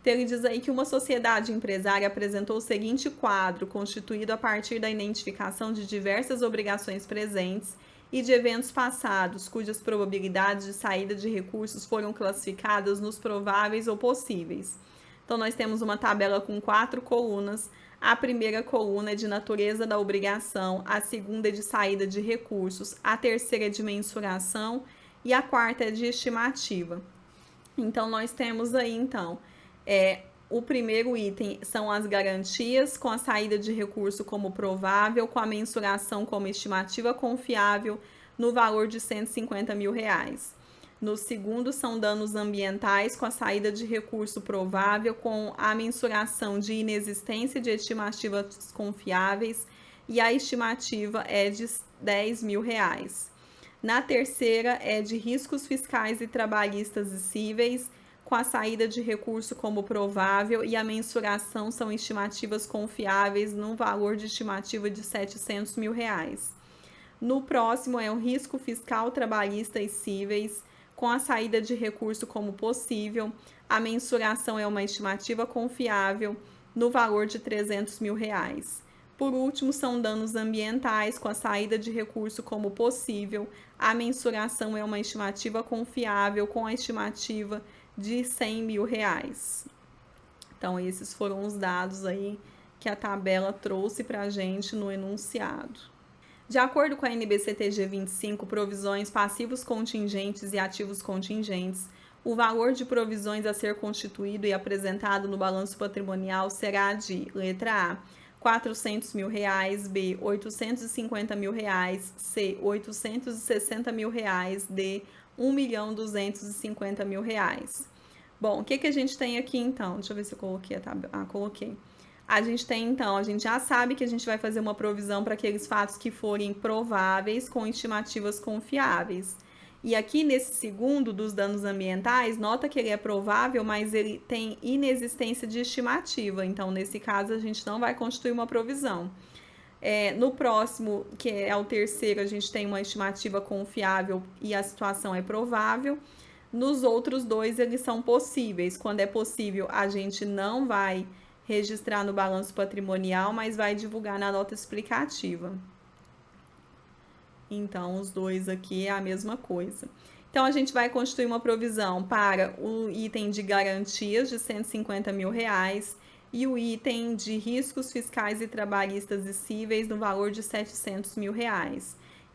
Então, ele diz aí que uma sociedade empresária apresentou o seguinte quadro, constituído a partir da identificação de diversas obrigações presentes e de eventos passados, cujas probabilidades de saída de recursos foram classificadas nos prováveis ou possíveis. Então, nós temos uma tabela com 4 colunas. A primeira coluna é de natureza da obrigação, a segunda é de saída de recursos, a terceira é de mensuração e a quarta é de estimativa. Então, nós temos aí, então, o primeiro item são as garantias, com a saída de recurso como provável, com a mensuração como estimativa confiável, no valor de R$150 mil. No segundo, são danos ambientais, com a saída de recurso provável, com a mensuração de inexistência de estimativas confiáveis, e a estimativa é de R$10 mil. Na terceira, é de riscos fiscais e trabalhistas e cíveis, com a saída de recurso como provável, e a mensuração são estimativas confiáveis, no valor de estimativa de R$700 mil. No próximo, é o risco fiscal, trabalhista e cíveis, com a saída de recurso como possível, a mensuração é uma estimativa confiável, no valor de R$300 mil. Por último, são danos ambientais, com a saída de recurso como possível, a mensuração é uma estimativa confiável, com a estimativa de R$100 mil. Então, esses foram os dados aí que a tabela trouxe para a gente no enunciado. De acordo com a NBCTG 25, provisões, passivos contingentes e ativos contingentes, o valor de provisões a ser constituído e apresentado no balanço patrimonial será de, letra A, R$400 mil, B, R$850 mil, C, R$860 mil, D, R$1.250 mil. Bom, o que a gente tem aqui então? Deixa eu ver se eu coloquei a tabela. Coloquei. A gente tem então, a gente já sabe que a gente vai fazer uma provisão para aqueles fatos que forem prováveis com estimativas confiáveis. E aqui nesse segundo dos danos ambientais, nota que ele é provável, mas ele tem inexistência de estimativa. Então, nesse caso, a gente não vai constituir uma provisão. No próximo, que é o terceiro, a gente tem uma estimativa confiável e a situação é provável. Nos outros dois, eles são possíveis. Quando é possível, a gente não vai registrar no balanço patrimonial, mas vai divulgar na nota explicativa. Então, os dois aqui é a mesma coisa. Então, a gente vai constituir uma provisão para o item de garantias de R$150 mil e o item de riscos fiscais e trabalhistas e cíveis no valor de R$700 mil.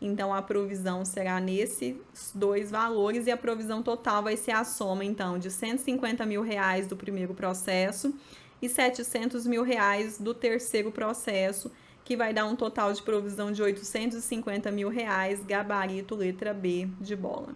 Então, a provisão será nesses dois valores e a provisão total vai ser a soma, então, de R$150 mil do primeiro processo e R$700 mil do terceiro processo, que vai dar um total de provisão de R$850 mil, gabarito letra B de bola.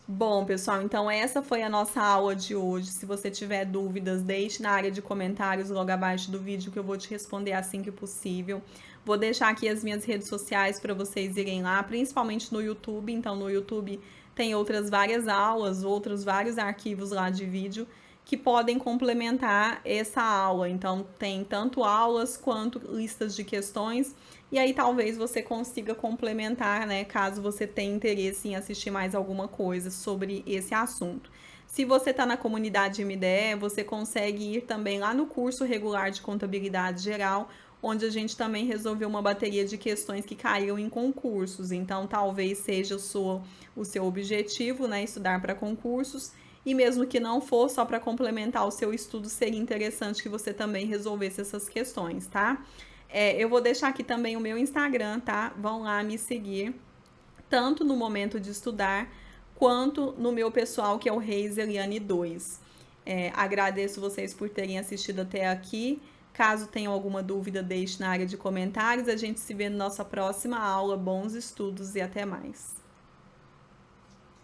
Bom, pessoal, então essa foi a nossa aula de hoje. Se você tiver dúvidas, deixe na área de comentários logo abaixo do vídeo que eu vou te responder assim que possível. Vou deixar aqui as minhas redes sociais para vocês irem lá, principalmente no YouTube. Então, no YouTube tem outras várias aulas, outros vários arquivos lá de vídeo que podem complementar essa aula. Então, tem tanto aulas quanto listas de questões. E aí, talvez você consiga complementar, né? Caso você tenha interesse em assistir mais alguma coisa sobre esse assunto. Se você está na comunidade MDE, você consegue ir também lá no curso regular de contabilidade geral, onde a gente também resolveu uma bateria de questões que caíram em concursos. Então, talvez seja o seu objetivo, né? Estudar para concursos. E mesmo que não for, só para complementar o seu estudo, seria interessante que você também resolvesse essas questões, tá? Eu vou deixar aqui também o meu Instagram, tá? Vão lá me seguir, tanto no momento de estudar, quanto no meu pessoal, que é o Reis Eliane 2. Agradeço vocês por terem assistido até aqui. Caso tenham alguma dúvida, deixe na área de comentários. A gente se vê na nossa próxima aula. Bons estudos e até mais.